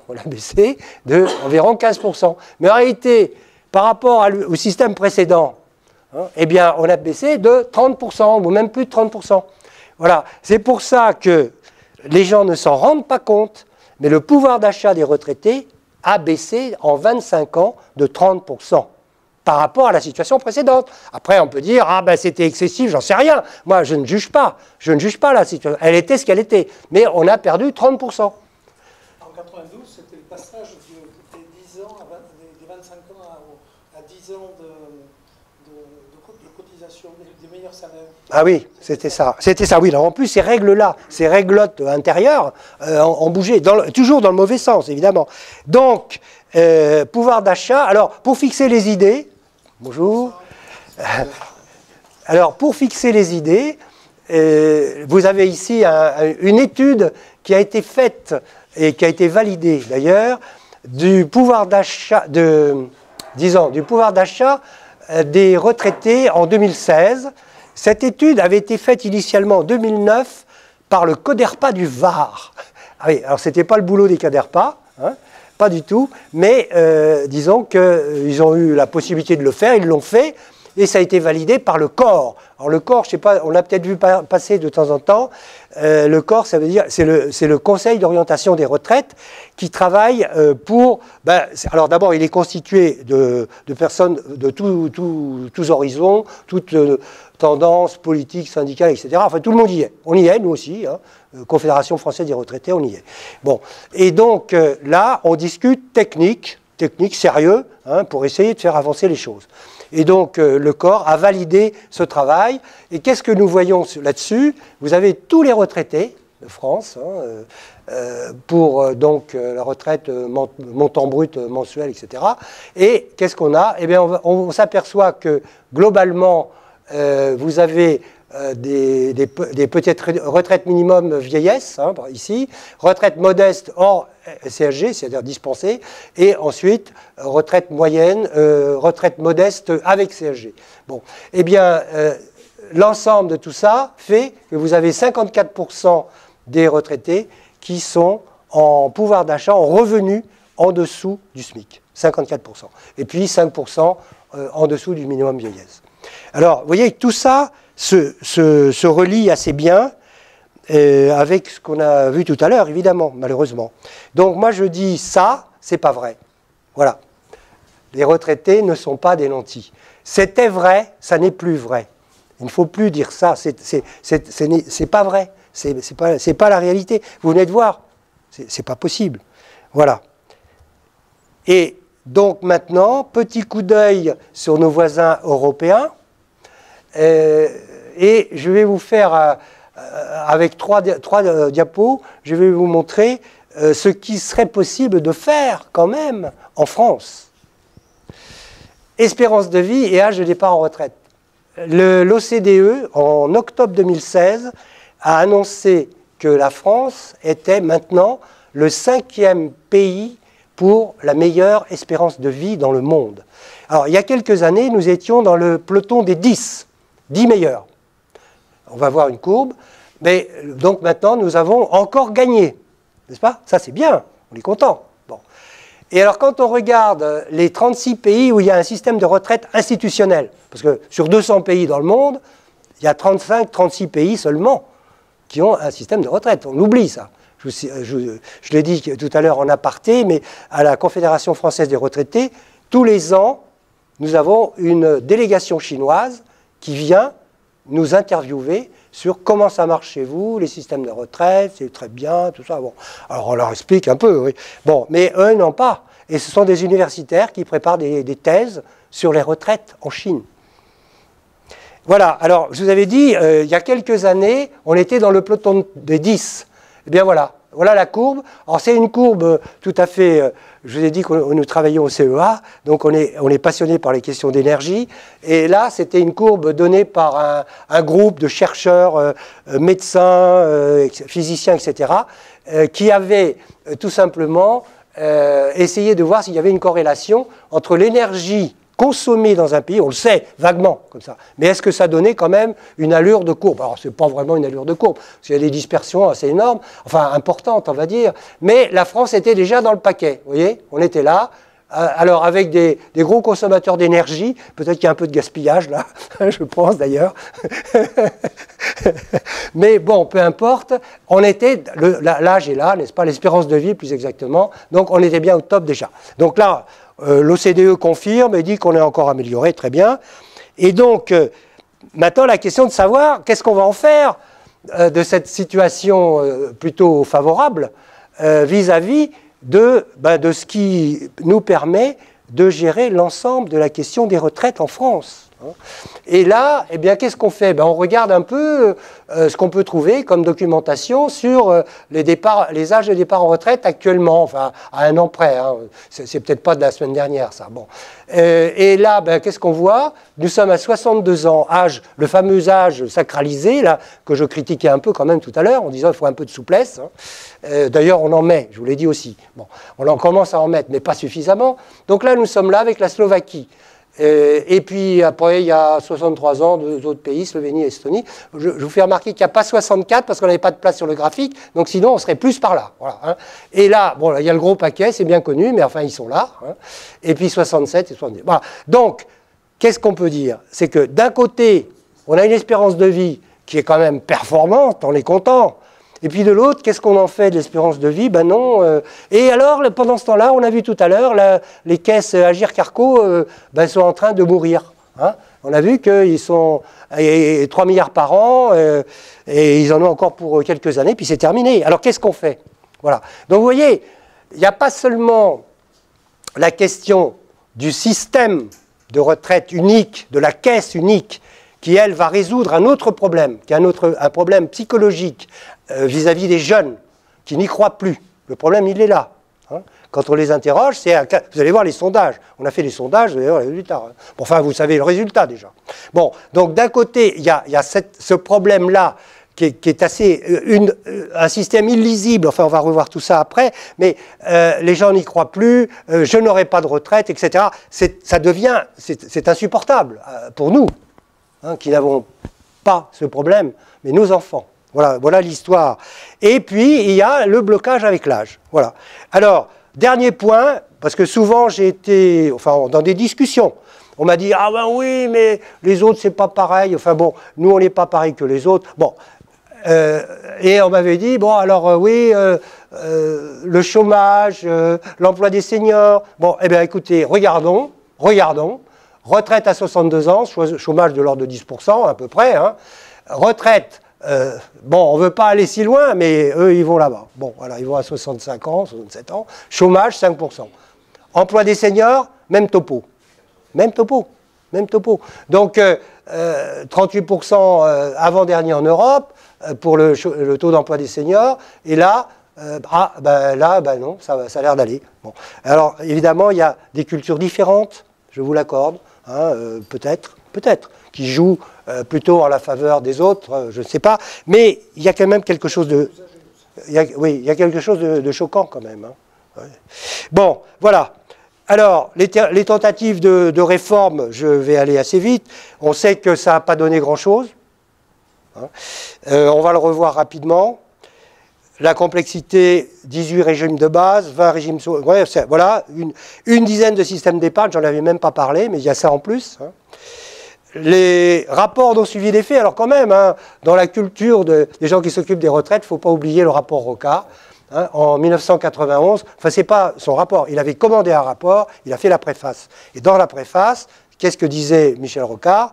de environ 15%. Mais en réalité, par rapport au système précédent, hein, eh bien, on a baissé de 30%, ou même plus de 30%. Voilà. C'est pour ça que les gens ne s'en rendent pas compte, mais le pouvoir d'achat des retraités a baissé en 25 ans de 30%. Par rapport à la situation précédente. Après, on peut dire, ah ben c'était excessif, j'en sais rien. Moi, je ne juge pas. Je ne juge pas la situation. Elle était ce qu'elle était. Mais on a perdu 30%. En 92, c'était le passage des 10 ans, des 25 ans à 10 ans de cotisation, des meilleurs salaires. Ah oui, c'était ça. C'était ça, oui. Alors en plus, ces règles-là, ces réglottes intérieures, ont bougé, toujours dans le mauvais sens, évidemment. Donc, pouvoir d'achat. Alors, pour fixer les idées, bonjour. Alors, pour fixer les idées, vous avez ici une étude qui a été faite et qui a été validée d'ailleurs du pouvoir d'achat des retraités en 2016. Cette étude avait été faite initialement en 2009 par le CODERPA du Var. Ah oui, alors c'était pas le boulot des CODERPA, hein, pas du tout, mais disons qu'ils ont eu la possibilité de le faire, ils l'ont fait, et ça a été validé par le corps. Alors le corps, je sais pas, on l'a peut-être vu passer de temps en temps, le corps, ça veut dire, c'est le Conseil d'orientation des retraites qui travaille pour... alors d'abord, il est constitué de personnes de tous horizons, toutes tendances politiques, syndicales, etc. Enfin, tout le monde y est. On y est, nous aussi, hein. Confédération française des retraités, on y est. Bon, et donc là, on discute technique sérieux, hein, pour essayer de faire avancer les choses. Et donc, le corps a validé ce travail. Et qu'est-ce que nous voyons là-dessus? Vous avez tous les retraités, de France, pour donc la retraite montant brut mensuel, etc. Et qu'est-ce qu'on a? Eh bien, on s'aperçoit que globalement, vous avez des petites retraites minimum vieillesse, ici, retraite modeste hors CSG, c'est-à-dire dispensée, et ensuite retraite moyenne, retraite modeste avec CSG. Bon, eh bien, l'ensemble de tout ça fait que vous avez 54% des retraités qui sont en pouvoir d'achat, en revenus en dessous du SMIC, 54%. Et puis 5% en dessous du minimum vieillesse. Alors, vous voyez, tout ça se relie assez bien avec ce qu'on a vu tout à l'heure, évidemment, malheureusement. Donc, moi, je dis ça, c'est pas vrai. Voilà. Les retraités ne sont pas des nantis. C'était vrai, ça n'est plus vrai. Il ne faut plus dire ça. C'est pas vrai. C'est pas la réalité. Vous venez de voir. C'est pas possible. Voilà. Et donc maintenant, petit coup d'œil sur nos voisins européens. Et je vais vous faire, avec trois diapos, je vais vous montrer ce qui serait possible de faire quand même en France. Espérance de vie et âge de départ en retraite. L'OCDE, en octobre 2016, a annoncé que la France était maintenant le 5e pays pour la meilleure espérance de vie dans le monde. Alors, il y a quelques années, nous étions dans le peloton des 10 meilleurs. On va voir une courbe. Mais donc maintenant, nous avons encore gagné. N'est-ce pas? Ça, c'est bien. On est content. Bon. Et alors, quand on regarde les 36 pays où il y a un système de retraite institutionnel, parce que sur 200 pays dans le monde, il y a 35-36 pays seulement qui ont un système de retraite. On oublie ça. Je l'ai dit tout à l'heure en aparté, mais à la Confédération française des retraités, tous les ans, nous avons une délégation chinoise qui vient nous interviewer sur comment ça marche chez vous, les systèmes de retraite, c'est très bien, tout ça. Bon. Alors on leur explique un peu, oui. Bon, mais eux n'ont pas. Et ce sont des universitaires qui préparent des thèses sur les retraites en Chine. Voilà, alors je vous avais dit, il y a quelques années, on était dans le peloton des 10. Eh bien voilà, voilà la courbe. Alors c'est une courbe tout à fait, je vous ai dit que nous travaillons au CEA, donc on est passionné par les questions d'énergie. Et là, c'était une courbe donnée par un groupe de chercheurs, médecins, physiciens, etc., qui avaient tout simplement essayé de voir s'il y avait une corrélation entre l'énergie consommée dans un pays, on le sait vaguement comme ça, mais est-ce que ça donnait quand même une allure de courbe? Alors c'est pas vraiment une allure de courbe, parce qu'il y a des dispersions assez énormes, enfin importantes on va dire, mais la France était déjà dans le paquet, vous voyez, on était là. Alors avec des gros consommateurs d'énergie, peut-être qu'il y a un peu de gaspillage là, je pense d'ailleurs, mais bon, peu importe, on était, l'âge est là, n'est-ce pas, l'espérance de vie plus exactement, donc on était bien au top déjà. Donc là, l'OCDE confirme et dit qu'on est encore amélioré, très bien. Et donc, maintenant, la question de savoir qu'est-ce qu'on va en faire de cette situation plutôt favorable vis-à-vis de ce qui nous permet de gérer l'ensemble de la question des retraites en France. Et là, eh bien, qu'est-ce qu'on fait? On regarde un peu ce qu'on peut trouver comme documentation sur les âges de départ en retraite actuellement, enfin à un an près. Hein. C'est peut-être pas de la semaine dernière, ça. Bon. Et là, qu'est-ce qu'on voit? Nous sommes à 62 ans, le fameux âge sacralisé, là, que je critiquais un peu quand même tout à l'heure, en disant qu'il faut un peu de souplesse. Hein. D'ailleurs, on en met, je vous l'ai dit aussi. Bon, on en commence à en mettre, mais pas suffisamment. Donc là, nous sommes là avec la Slovaquie. Et puis après, il y a 63 ans, deux autres pays, Slovénie et Estonie. Je vous fais remarquer qu'il n'y a pas 64 parce qu'on n'avait pas de place sur le graphique, donc sinon on serait plus par là. Voilà, hein. Et là, bon, il y a le gros paquet, c'est bien connu, mais enfin ils sont là. Hein. Et puis 67 et 70. Voilà. Donc, qu'est-ce qu'on peut dire? C'est que d'un côté, on a une espérance de vie qui est quand même performante, on est content. Et puis de l'autre, qu'est-ce qu'on en fait de l'espérance de vie? Ben non. Et alors, pendant ce temps-là, on a vu tout à l'heure, les caisses Agirc-Arrco sont en train de mourir. Hein. On a vu qu'ils sont 3 milliards par an, et ils en ont encore pour quelques années, puis c'est terminé. Alors qu'est-ce qu'on fait? Voilà. Donc vous voyez, il n'y a pas seulement la question du système de retraite unique, de la caisse unique, qui, elle, va résoudre un autre problème, qui est un problème psychologique vis-à-vis des jeunes qui n'y croient plus. Le problème, il est là. Hein. Quand on les interroge, vous allez voir les sondages. On a fait les sondages, vous allez voir les résultats. Hein. Bon, enfin, vous savez le résultat déjà. Bon, donc d'un côté, il y a ce problème-là qui est assez un système illisible. Enfin, on va revoir tout ça après. Mais les gens n'y croient plus. Je n'aurai pas de retraite, etc. C'est insupportable pour nous, hein, qui n'avons pas ce problème, mais nos enfants. Voilà l'histoire. Et puis, il y a le blocage avec l'âge. Voilà. Alors, dernier point, parce que souvent j'ai été, enfin, dans des discussions, on m'a dit, ah ben oui, mais les autres, c'est pas pareil. Enfin bon, nous, on n'est pas pareil que les autres. Bon. Et on m'avait dit, bon, alors oui, le chômage, l'emploi des seniors. Bon, eh bien, écoutez, regardons. Retraite à 62 ans, chômage de l'ordre de 10%, à peu près. Hein. Retraite. Bon, on ne veut pas aller si loin, mais eux, ils vont là-bas. Bon, voilà, ils vont à 65 ans, 67 ans. Chômage, 5%. Emploi des seniors, même topo. Même topo. Donc, 38% avant-dernier en Europe pour le taux d'emploi des seniors. Et là, non, ça a l'air d'aller. Bon. Alors, évidemment, il y a des cultures différentes, je vous l'accorde, hein, peut-être, qui jouent plutôt en la faveur des autres, je ne sais pas, mais il y a quand même quelque chose de... il y a quelque chose de choquant quand même. Hein. Ouais. Bon, voilà. Alors, les tentatives de réforme, je vais aller assez vite. On sait que ça n'a pas donné grand-chose. Hein. On va le revoir rapidement. La complexité, 18 régimes de base, 20 régimes... Ouais, voilà, une dizaine de systèmes d'épargne, j'en avais même pas parlé, mais il y a ça en plus. Hein. Les rapports n'ont suivi les faits, alors quand même, hein, dans la culture des gens qui s'occupent des retraites, il ne faut pas oublier le rapport Rocard, hein, en 1991, enfin c'est pas son rapport, il avait commandé un rapport, il a fait la préface. Et dans la préface, qu'est-ce que disait Michel Rocard?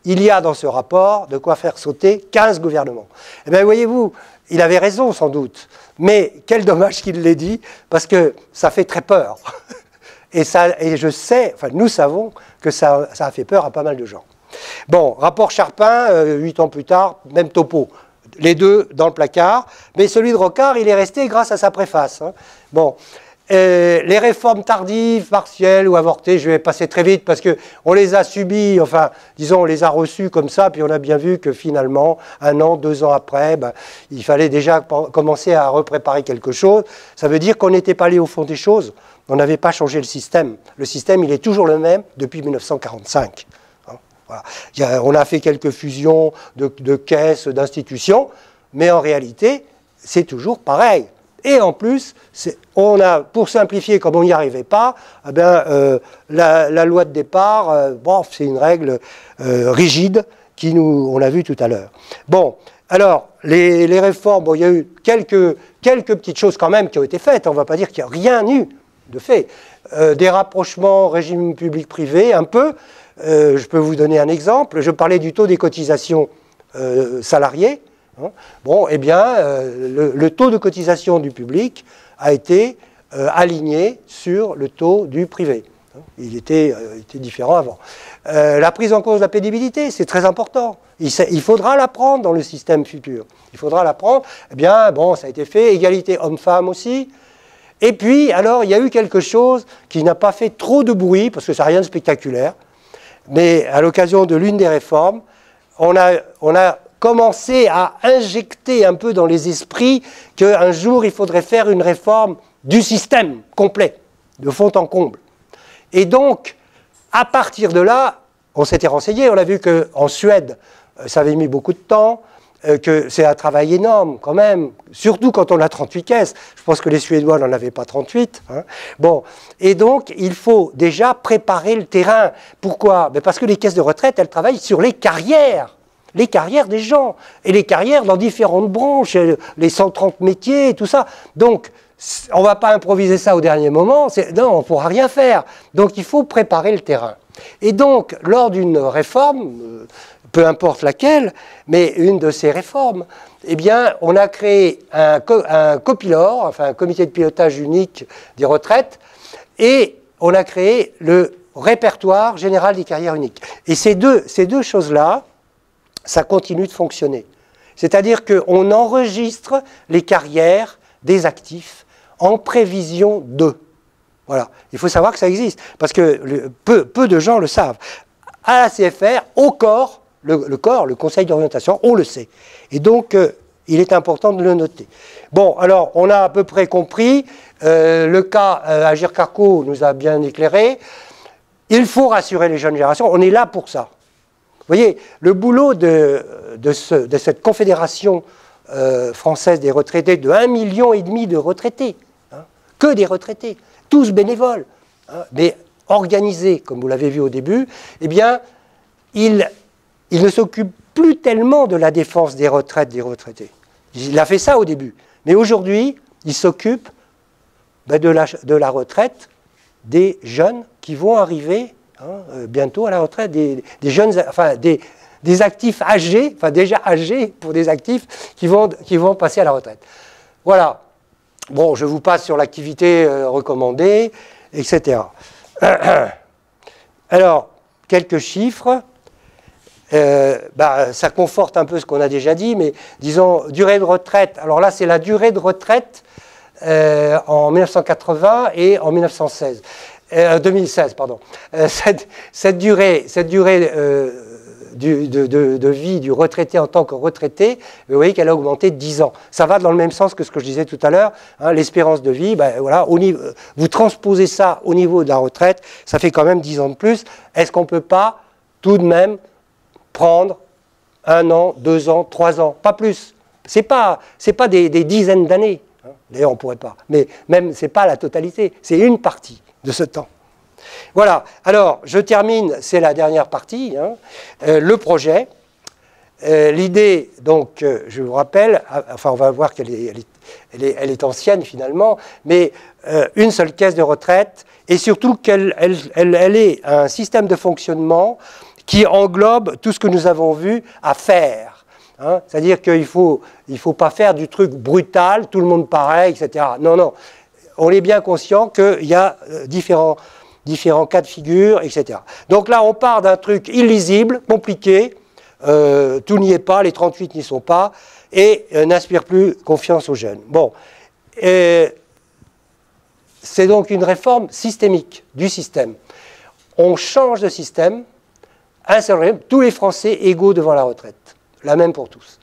Il y a dans ce rapport de quoi faire sauter 15 gouvernements. Eh bien voyez-vous, il avait raison sans doute, mais quel dommage qu'il l'ait dit, parce que ça fait très peur. Et je sais, enfin nous savons que ça a fait peur à pas mal de gens. Bon, rapport Charpin, 8 ans plus tard, même topo. Les deux dans le placard. Mais celui de Rocard, il est resté grâce à sa préface. Hein. Bon, les réformes tardives, partielles ou avortées, je vais passer très vite parce qu'on les a subies, enfin, disons, on les a reçues comme ça, puis on a bien vu que finalement, 1 an, 2 ans après, ben, il fallait déjà commencer à repréparer quelque chose. Ça veut dire qu'on n'était pas allé au fond des choses. On n'avait pas changé le système. Le système, il est toujours le même depuis 1945. Voilà. On a fait quelques fusions de caisses, d'institutions, mais en réalité, c'est toujours pareil. Et en plus, on a, pour simplifier, comme on n'y arrivait pas, eh bien, la loi de départ, bon, c'est une règle rigide on l'a vu tout à l'heure. Bon, alors, les réformes, bon, il y a eu quelques petites choses quand même qui ont été faites. On ne va pas dire qu'il n'y a rien eu de fait. Des rapprochements régime public-privé, un peu. Je peux vous donner un exemple. Je parlais du taux des cotisations salariées. Hein. Bon, eh bien, le taux de cotisation du public a été aligné sur le taux du privé. Il était différent avant. La prise en cause de la pénibilité, c'est très important. Il faudra la prendre dans le système futur. Il faudra la prendre. Eh bien, bon, ça a été fait. Égalité homme-femme aussi. Et puis, alors, il y a eu quelque chose qui n'a pas fait trop de bruit, parce que ça n'a rien de spectaculaire. Mais à l'occasion de l'une des réformes, on a commencé à injecter un peu dans les esprits qu'un jour, il faudrait faire une réforme du système complet, de fond en comble. Et donc, à partir de là, on s'était renseigné, on a vu qu'en Suède, ça avait mis beaucoup de temps, que c'est un travail énorme quand même, surtout quand on a 38 caisses. Je pense que les Suédois n'en avaient pas 38. Hein. Bon, et donc il faut déjà préparer le terrain. Pourquoi? Parce que les caisses de retraite, elles travaillent sur les carrières des gens, et les carrières dans différentes branches, les 130 métiers et tout ça. Donc, on ne va pas improviser ça au dernier moment, non, on ne pourra rien faire. Donc il faut préparer le terrain. Et donc, lors d'une réforme, peu importe laquelle, mais une de ces réformes, eh bien, on a créé un COPILOR, enfin un comité de pilotage unique des retraites, et on a créé le répertoire général des carrières uniques. Et ces deux choses-là, ça continue de fonctionner. C'est-à-dire qu'on enregistre les carrières des actifs en prévision d'eux. Voilà. Il faut savoir que ça existe, parce que peu de gens le savent. À la CFR, au corps, le Conseil d'orientation, on le sait. Et donc, il est important de le noter. Bon, alors, on a à peu près compris. Le cas Agirc-Arrco nous a bien éclairé. Il faut rassurer les jeunes générations. On est là pour ça. Vous voyez, le boulot de cette confédération française des retraités, de 1,5 million de retraités, hein, que des retraités, tous bénévoles, hein, mais organisés, comme vous l'avez vu au début, eh bien, il ne s'occupe plus tellement de la défense des retraites des retraités. Il a fait ça au début. Mais aujourd'hui, il s'occupe de la retraite des jeunes qui vont arriver bientôt à la retraite, des jeunes, enfin des actifs âgés, enfin déjà âgés pour des actifs qui vont passer à la retraite. Voilà. Bon, je vous passe sur l'activité recommandée, etc. Alors, quelques chiffres. Ça conforte un peu ce qu'on a déjà dit, mais disons, durée de retraite. Alors là, c'est la durée de retraite en 1980 et en 2016, pardon. Cette durée de vie du retraité en tant que retraité, vous voyez qu'elle a augmenté de 10 ans. Ça va dans le même sens que ce que je disais tout à l'heure, hein, l'espérance de vie, voilà, vous transposez ça au niveau de la retraite, ça fait quand même 10 ans de plus. Est-ce qu'on ne peut pas tout de même prendre 1 an, 2 ans, 3 ans, pas plus? C'est pas des dizaines d'années, hein. D'ailleurs on ne pourrait pas, mais même c'est pas la totalité, c'est une partie de ce temps. Voilà, alors je termine, c'est la dernière partie, hein, le projet. L'idée, donc, je vous rappelle, enfin on va voir qu'elle est ancienne finalement, mais une seule caisse de retraite, et surtout qu'elle est un système de fonctionnement qui englobe tout ce que nous avons vu à faire. Hein. C'est-à-dire qu'il faut pas faire du truc brutal, tout le monde pareil, etc. Non, non. On est bien conscient qu'il y a différents cas de figure, etc. Donc là, on part d'un truc illisible, compliqué, tout n'y est pas, les 38 n'y sont pas, et n'inspire plus confiance aux jeunes. Bon, c'est donc une réforme systémique du système. On change de système, un seul régime, tous les Français égaux devant la retraite, la même pour tous.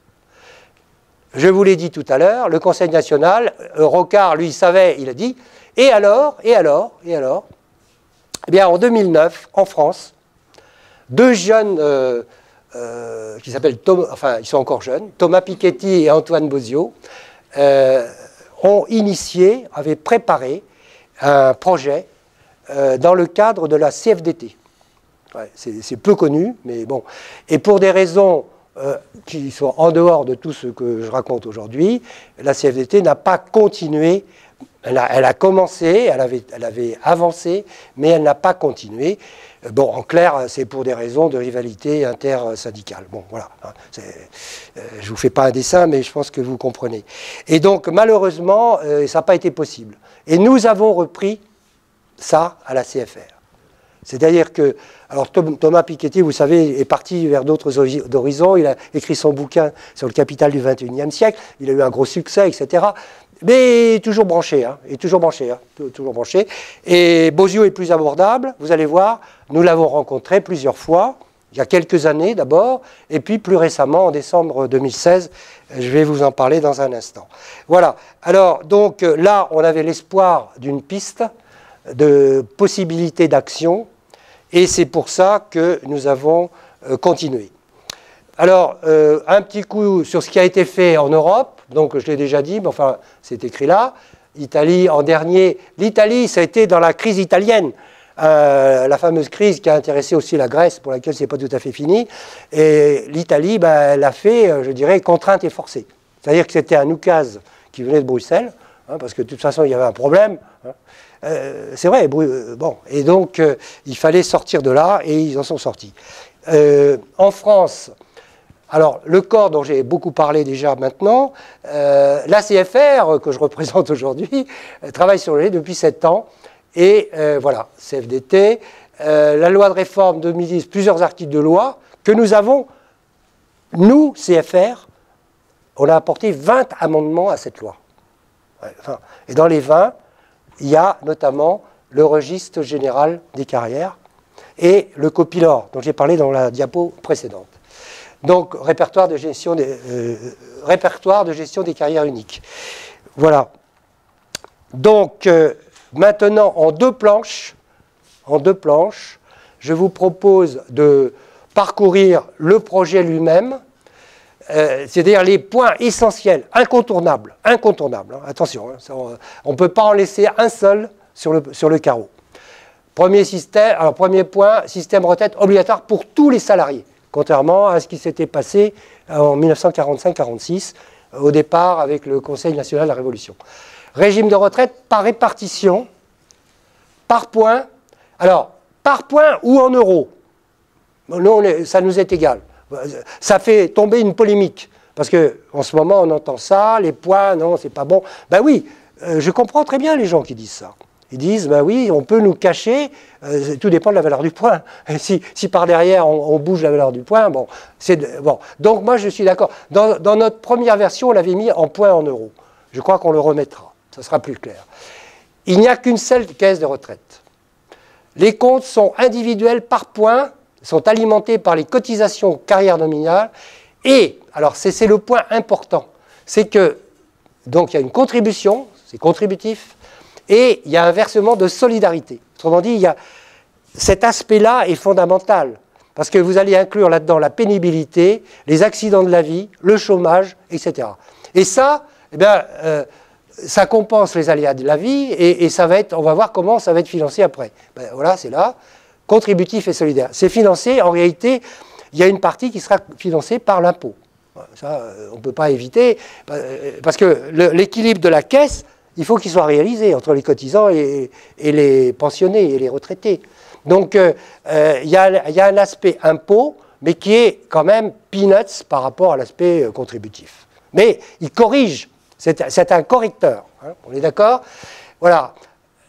Je vous l'ai dit tout à l'heure, le Conseil national, Rocard, lui, savait, il a dit, et alors Eh bien, en 2009, en France, 2 jeunes qui s'appellent Thomas, enfin, ils sont encore jeunes, Thomas Piketty et Antoine Bozio, ont initié, avaient préparé un projet dans le cadre de la CFDT. Ouais, c'est peu connu, mais bon. Et pour des raisons qui sont en dehors de tout ce que je raconte aujourd'hui, la CFDT n'a pas continué. Elle a commencé, elle avait avancé, mais elle n'a pas continué. Bon, en clair, c'est pour des raisons de rivalité intersyndicale. Bon, voilà. Je ne vous fais pas un dessin, mais je pense que vous comprenez. Et donc, malheureusement, ça n'a pas été possible. Et nous avons repris ça à la CFR. C'est-à-dire que, alors Thomas Piketty, vous savez, est parti vers d'autres horizons, il a écrit son bouquin sur le capital du XXIe siècle, il a eu un gros succès, etc. Mais toujours branché, hein, toujours branché. Et Bozio est plus abordable, vous allez voir, nous l'avons rencontré plusieurs fois, il y a quelques années d'abord, et puis plus récemment, en décembre 2016, je vais vous en parler dans un instant. Voilà, alors donc là, on avait l'espoir d'une piste, de possibilités d'action, et c'est pour ça que nous avons continué. Alors, un petit coup sur ce qui a été fait en Europe, donc je l'ai déjà dit, mais enfin, c'est écrit là. Italie, en dernier, l'Italie, ça a été dans la crise italienne, la fameuse crise qui a intéressé aussi la Grèce, pour laquelle ce n'est pas tout à fait fini. Et l'Italie, elle a fait, je dirais, contrainte et forcée. C'est-à-dire que c'était un oukase qui venait de Bruxelles, hein, parce que de toute façon, il y avait un problème. Hein. C'est vrai, bon, et donc il fallait sortir de là, et ils en sont sortis. En France, alors le corps dont j'ai beaucoup parlé déjà maintenant, la CFR, que je représente aujourd'hui, travaille sur le depuis 7 ans, et voilà, CFDT, la loi de réforme 2010, plusieurs articles de loi que nous avons nous, CFR, on a apporté 20 amendements à cette loi. Et dans les 20, il y a notamment le registre général des carrières et le copilor, dont j'ai parlé dans la diapo précédente. Donc, répertoire de gestion des carrières uniques. Voilà. Donc, maintenant, en deux planches, je vous propose de parcourir le projet lui-même, c'est-à-dire les points essentiels, incontournables, hein, attention, hein, on ne peut pas en laisser un seul sur le carreau. Premier point, système retraite obligatoire pour tous les salariés, contrairement à ce qui s'était passé en 1945-46, au départ avec le Conseil national de la Révolution. Régime de retraite par répartition, par point, alors par point ou en euros. Nous, ça nous est égal. Ça fait tomber une polémique, parce qu'en ce moment on entend ça, les points, non, c'est pas bon. Ben oui, je comprends très bien les gens qui disent ça. Ils disent, ben oui, on peut nous cacher, tout dépend de la valeur du point. Et si par derrière on bouge la valeur du point, bon, c'est bon. Donc moi je suis d'accord. Dans notre première version, on l'avait mis en points en euros. Je crois qu'on le remettra, ça sera plus clair. Il n'y a qu'une seule caisse de retraite. Les comptes sont individuels par point, sont alimentés par les cotisations carrière nominale. Et, alors c'est le point important, c'est que, donc il y a une contribution, c'est contributif, et il y a un versement de solidarité. Autrement dit, cet aspect-là est fondamental, parce que vous allez inclure là-dedans la pénibilité, les accidents de la vie, le chômage, etc. Et ça, eh bien, ça compense les aléas de la vie, et ça va être, on va voir comment ça va être financé après. Ben, voilà, c'est là, contributif et solidaire. C'est financé, en réalité, il y a une partie qui sera financée par l'impôt. Ça, on ne peut pas éviter, parce que l'équilibre de la caisse, il faut qu'il soit réalisé entre les cotisants et les pensionnés et les retraités. Donc, il y a un aspect impôt, mais qui est quand même peanuts par rapport à l'aspect contributif. Mais il corrige, c'est un correcteur, hein, on est d'accord? Voilà.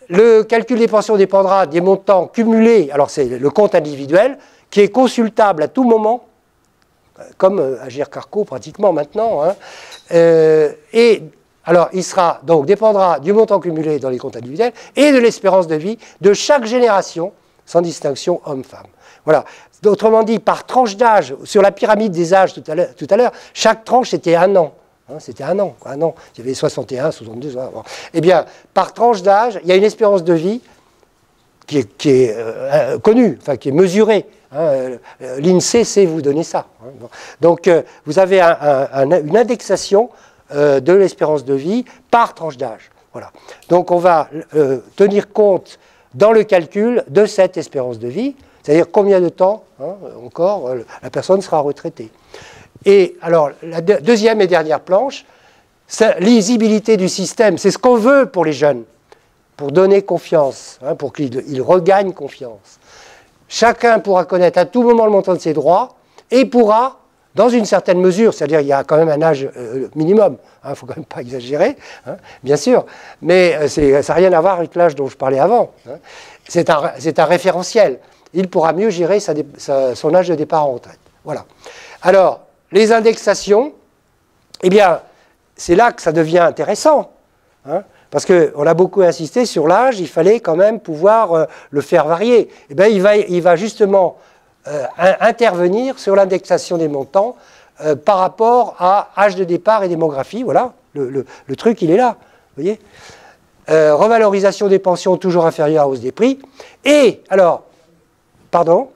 Le calcul des pensions dépendra des montants cumulés, alors c'est le compte individuel, qui est consultable à tout moment, comme Agir Carco pratiquement maintenant, hein, et alors, il dépendra du montant cumulé dans les comptes individuels et de l'espérance de vie de chaque génération, sans distinction homme-femme. Voilà. Autrement dit, par tranche d'âge, sur la pyramide des âges tout à l'heure, chaque tranche c'était 1 an. Hein, c'était un an. Il y avait 61, 62. Voilà. Bon. Eh bien, par tranche d'âge, il y a une espérance de vie qui est connue, enfin qui est mesurée. Hein, l'INSEE sait vous donner ça. Hein. Bon. Donc, vous avez une indexation de l'espérance de vie par tranche d'âge. Voilà. Donc on va tenir compte dans le calcul de cette espérance de vie, c'est-à-dire combien de temps encore la personne sera retraitée. Et alors la deuxième et dernière planche, c'est lisibilité du système, c'est ce qu'on veut pour les jeunes, pour donner confiance, hein, pour qu'ils regagnent confiance. Chacun pourra connaître à tout moment le montant de ses droits et pourra, dans une certaine mesure, c'est-à-dire il y a quand même un âge minimum, il ne faut quand même pas exagérer, hein, bien sûr, mais ça n'a rien à voir avec l'âge dont je parlais avant. Hein. C'est un référentiel. Il pourra mieux gérer son âge de départ en retraite. Voilà. Alors, les indexations, eh bien, c'est là que ça devient intéressant, hein, parce qu'on a beaucoup insisté sur l'âge, il fallait quand même pouvoir le faire varier. Eh bien, il va justement intervenir sur l'indexation des montants par rapport à âge de départ et démographie. Voilà, le truc, il est là. Vous voyez, revalorisation des pensions toujours inférieure à la hausse des prix. Et, alors, pardon?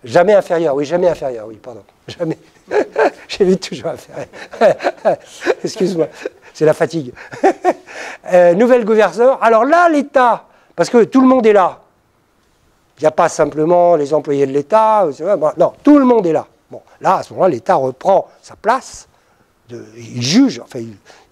Jamais inférieur, oui, pardon. Jamais. J'ai vu toujours inférieur. Excuse-moi, c'est la fatigue. Nouvelle gouverneur. Alors là, l'État, parce que tout le monde est là. Il n'y a pas simplement les employés de l'État, non, tout le monde est là. Bon, là, à ce moment-là, l'État reprend sa place, il juge, enfin,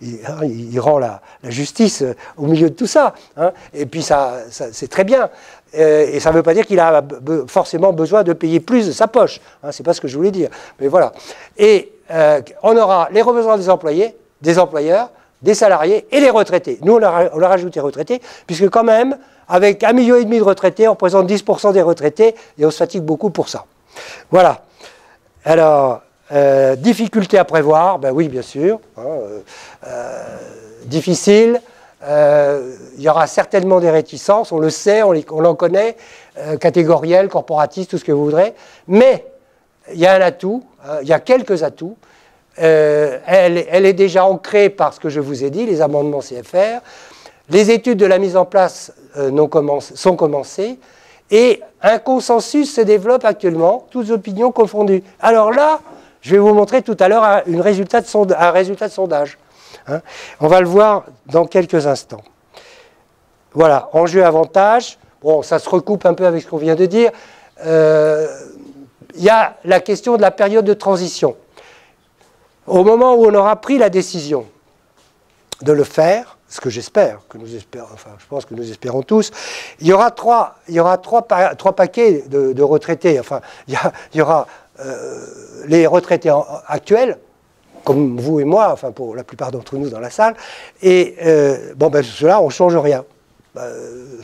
il rend la justice au milieu de tout ça. Hein, et puis, c'est très bien. Et ça ne veut pas dire qu'il a forcément besoin de payer plus de sa poche. Hein, c'est pas ce que je voulais dire. Mais voilà. Et on aura les représentants des employés, des employeurs, des salariés et les retraités. Nous, on a rajouté retraités, puisque quand même, avec 1,5 million de retraités, on représente 10% des retraités, et on se fatigue beaucoup pour ça. Voilà. Alors, Difficulté à prévoir, ben oui, bien sûr. Difficile. Il y aura certainement des réticences, on le sait, on l'en connaît, catégoriel, corporatiste, tout ce que vous voudrez. Mais il y a un atout, il y a quelques atouts. Elle est déjà ancrée par ce que je vous ai dit, les amendements CFR. Les études de la mise en place sont commencées. Et un consensus se développe actuellement, toutes opinions confondues. Alors là, je vais vous montrer tout à l'heure un résultat de sondage. Hein. On va le voir dans quelques instants. Voilà, enjeu, avantage. Bon, ça se recoupe un peu avec ce qu'on vient de dire. Il y a la question de la période de transition. Au moment où on aura pris la décision de le faire, ce que j'espère, enfin, je pense que nous espérons tous, il y aura trois paquets de retraités. Enfin, il y aura les retraités actuels, comme vous et moi, enfin pour la plupart d'entre nous dans la salle, et ceux-là, on ne change rien.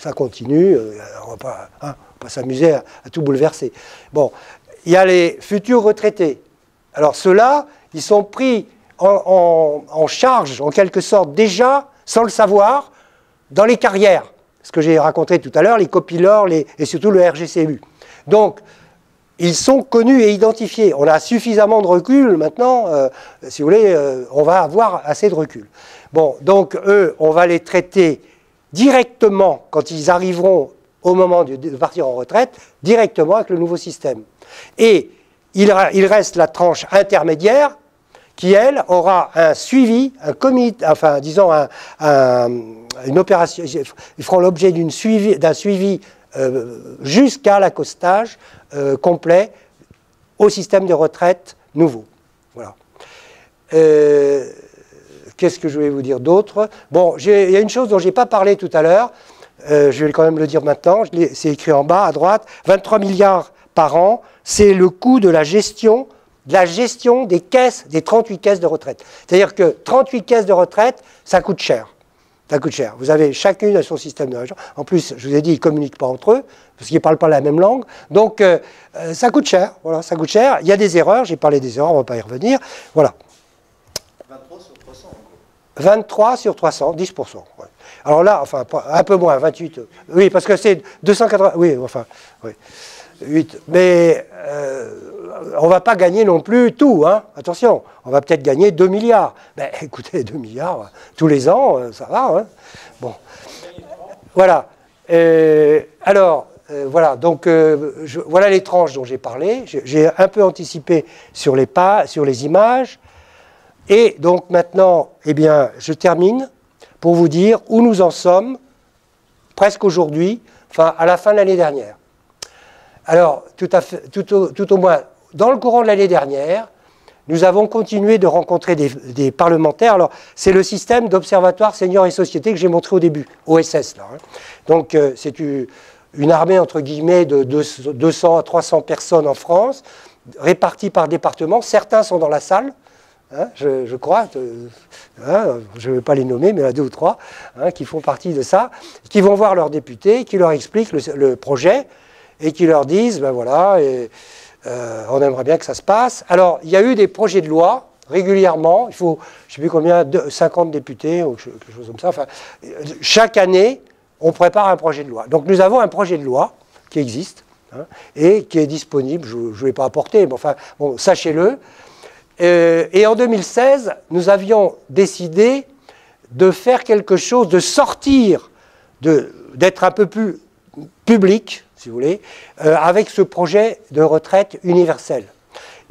Ça continue, on ne va pas s'amuser à tout bouleverser. Bon, il y a les futurs retraités. Alors ceux-là, ils sont pris en charge, en quelque sorte, déjà, sans le savoir, dans les carrières. Ce que j'ai raconté tout à l'heure, les copilors et surtout le RGCU. Donc, ils sont connus et identifiés. On a suffisamment de recul maintenant, si vous voulez, on va avoir assez de recul. Bon, donc eux, on va les traiter directement, quand ils arriveront au moment de partir en retraite, directement avec le nouveau système. Et il reste la tranche intermédiaire, qui, elle, aura un suivi, un comité, enfin, disons, une opération, ils feront l'objet d'un suivi jusqu'à l'accostage complet au système de retraite nouveau. Voilà. Qu'est-ce que je voulais vous dire d'autre? Bon, il y a une chose dont je n'ai pas parlé tout à l'heure, je vais quand même le dire maintenant, c'est écrit en bas à droite, 23 milliards par an, c'est le coût de la gestion des caisses, des 38 caisses de retraite. C'est-à-dire que 38 caisses de retraite, ça coûte cher. Ça coûte cher. Vous avez chacune son système de région. En plus, je vous ai dit, ils ne communiquent pas entre eux, parce qu'ils ne parlent pas la même langue. Donc, ça coûte cher. Voilà, ça coûte cher. Il y a des erreurs. J'ai parlé des erreurs, on ne va pas y revenir. Voilà. 23 sur 300. 23 sur 300, 10%. Ouais. Alors là, enfin, un peu moins, 28. Oui, parce que c'est 280. Oui, enfin, oui. 8. Mais on ne va pas gagner non plus tout, hein. Attention, on va peut-être gagner 2 milliards. Ben, écoutez, 2 milliards, tous les ans, ça va, hein. Bon. Voilà. Voilà, donc voilà les tranches dont j'ai parlé. J'ai un peu anticipé sur les images. Et donc maintenant, eh bien, je termine pour vous dire où nous en sommes, presque aujourd'hui, enfin à la fin de l'année dernière. Alors, tout au moins, dans le courant de l'année dernière, nous avons continué de rencontrer des parlementaires. Alors, c'est le système d'observatoire seniors et société que j'ai montré au début, OSS. Là, hein. Donc, c'est une armée, entre guillemets, de 200 à 300 personnes en France, réparties par département. Certains sont dans la salle, hein, je crois. Hein, je ne vais pas les nommer, mais il y en a 2 ou 3 hein, qui font partie de ça, qui vont voir leurs députés, qui leur expliquent le projet, et qui leur disent, ben voilà, on aimerait bien que ça se passe. Alors, il y a eu des projets de loi, régulièrement, il faut, je ne sais plus combien, 50 députés, ou quelque chose comme ça. Enfin, chaque année, on prépare un projet de loi. Donc, nous avons un projet de loi qui existe, hein, et qui est disponible, je ne vais pas apporter, mais enfin, bon, sachez-le. Et en 2016, nous avions décidé de faire quelque chose, de sortir, d'être un peu plus public, si vous voulez, avec ce projet de retraite universelle.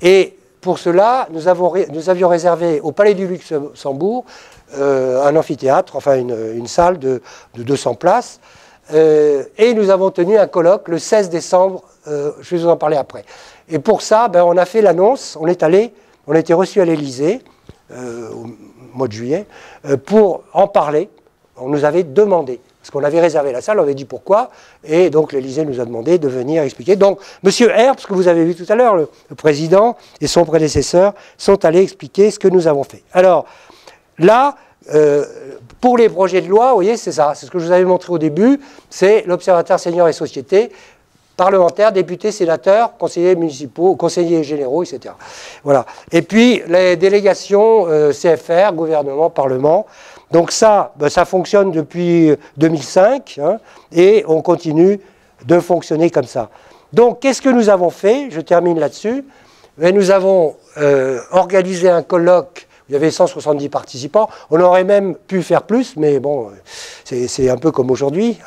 Et pour cela, nous avions réservé au Palais du Luxembourg un amphithéâtre, enfin une salle de 200 places, et nous avons tenu un colloque le 16 décembre, je vais vous en parler après. Et pour ça, ben, on a fait l'annonce, on a été reçus à l'Élysée au mois de juillet, pour en parler. On nous avait demandé. Parce qu'on avait réservé la salle, on avait dit pourquoi, et donc l'Élysée nous a demandé de venir expliquer. Donc, M. Herbst, que vous avez vu tout à l'heure, le président et son prédécesseur, sont allés expliquer ce que nous avons fait. Alors, là, pour les projets de loi, vous voyez, c'est ça, c'est ce que je vous avais montré au début, c'est l'Observatoire seniors et société. parlementaires, députés, sénateurs, conseillers municipaux, conseillers généraux, etc. Voilà. Et puis les délégations CFR, gouvernement, parlement. Donc ça, ben, ça fonctionne depuis 2005 hein, et on continue de fonctionner comme ça. Donc qu'est-ce que nous avons fait? Je termine là-dessus. Nous avons organisé un colloque. Il y avait 170 participants. On aurait même pu faire plus, mais bon, c'est un peu comme aujourd'hui.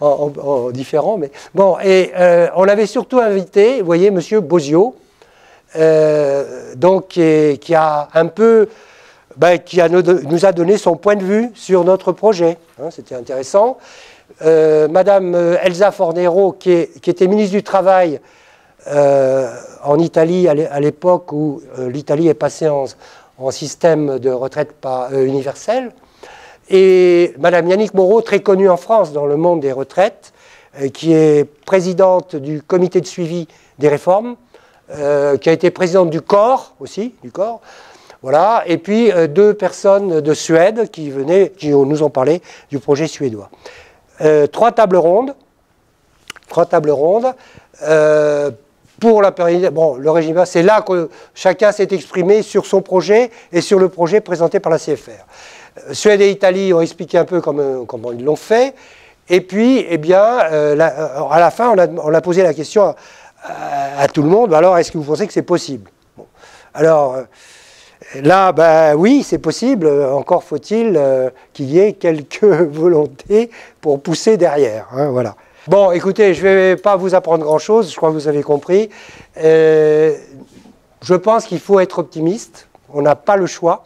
en différent, mais bon. Et on avait surtout invité, vous voyez, M. Bozio, donc qui a un peu, nous a donné son point de vue sur notre projet. Hein, c'était intéressant. Madame Elsa Fornero, qui était ministre du Travail en Italie à l'époque où l'Italie est passée en système de retraite universel, et Madame Yannick Moreau, très connue en France dans le monde des retraites, qui est présidente du comité de suivi des réformes, qui a été présidente du corps aussi, voilà, et puis deux personnes de Suède qui nous ont parlé du projet suédois. Trois tables rondes. Pour la période, bon, le régime, c'est là que chacun s'est exprimé sur son projet et sur le projet présenté par la CFR. Suède et Italie ont expliqué un peu comment ils l'ont fait. Et puis, eh bien, à la fin, on a posé la question à tout le monde. Alors, est-ce que vous pensez que c'est possible? Bon. Alors, là, ben, oui, c'est possible. Encore faut-il qu'il y ait quelques volontés pour pousser derrière. Hein, voilà. Bon, écoutez, je ne vais pas vous apprendre grand-chose, je crois que vous avez compris. Je pense qu'il faut être optimiste, on n'a pas le choix.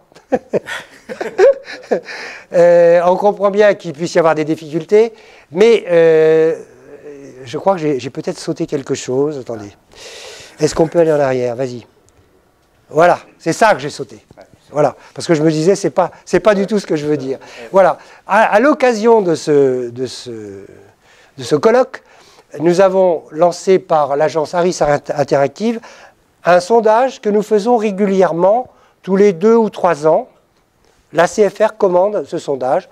On comprend bien qu'il puisse y avoir des difficultés, mais je crois que j'ai peut-être sauté quelque chose. Attendez. Est-ce qu'on peut aller en arrière? Vas-y. Voilà, c'est ça que j'ai sauté. Voilà, parce que je me disais, c'est pas du tout ce que je veux dire. Voilà, à l'occasion de ce colloque, nous avons lancé par l'agence Harris Interactive un sondage que nous faisons régulièrement, tous les 2 ou 3 ans. La CFR commande ce sondage,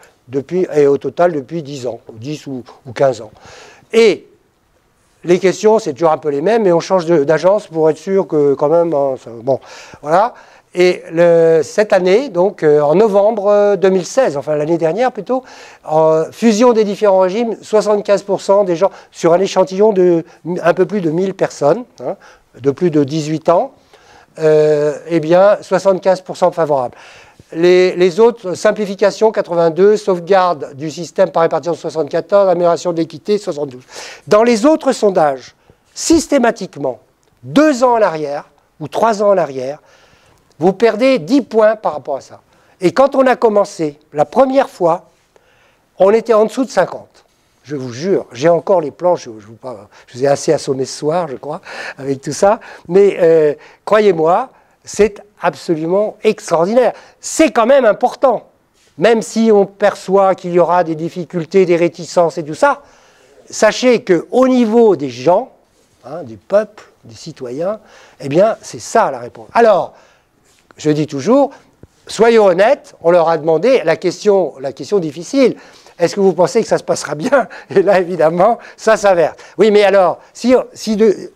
et au total depuis 10 ans, 10 ou 15 ans. Et les questions, c'est toujours un peu les mêmes, mais on change d'agence pour être sûr que quand même... bon, voilà. Et cette année, donc en novembre 2016, enfin l'année dernière plutôt, en fusion des différents régimes, 75% des gens, sur un échantillon de un peu plus de 1000 personnes, hein, de plus de 18 ans, eh bien 75% favorables. Les autres, simplification 82, sauvegarde du système par répartition 74, amélioration de l'équité 72. Dans les autres sondages, systématiquement, 2 ans en arrière ou 3 ans en arrière, vous perdez 10 points par rapport à ça. Et quand on a commencé, la première fois, on était en dessous de 50. Je vous jure, j'ai encore les plans, je vous ai assez assommé ce soir, je crois, avec tout ça. Mais croyez-moi, c'est absolument extraordinaire. C'est quand même important. Même si on perçoit qu'il y aura des difficultés, des réticences et tout ça, sachez qu'au niveau des gens, hein, du peuple, des citoyens, eh bien, c'est ça la réponse. Alors, je dis toujours, soyons honnêtes, on leur a demandé la question difficile. Est-ce que vous pensez que ça se passera bien? Et là, évidemment, ça s'avère. Oui, mais alors,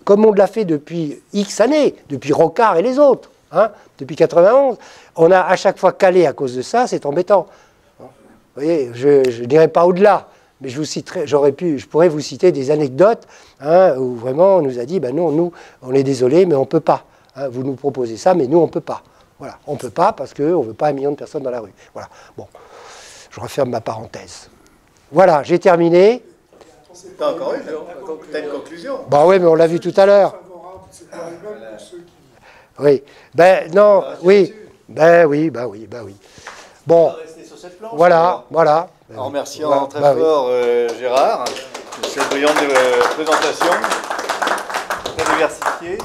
comme on l'a fait depuis X années, depuis Rocard et les autres, hein, depuis 91, on a à chaque fois calé à cause de ça, c'est embêtant. Vous voyez, je ne dirais pas au-delà, mais je pourrais vous citer des anecdotes hein, où vraiment on nous a dit, ben non, nous, on est désolé, mais on ne peut pas. Hein, vous nous proposez ça, mais nous, on ne peut pas. Voilà, on ne peut pas parce qu'on ne veut pas 1 million de personnes dans la rue. Voilà, bon, je referme ma parenthèse. Voilà, j'ai terminé. T'as encore une conclusion? Bah oui, mais on l'a vu tout à l'heure. Oui, ben non, oui, ben oui. Bon, voilà. En remerciant très fort Gérard, cette brillante présentation, très diversifiée.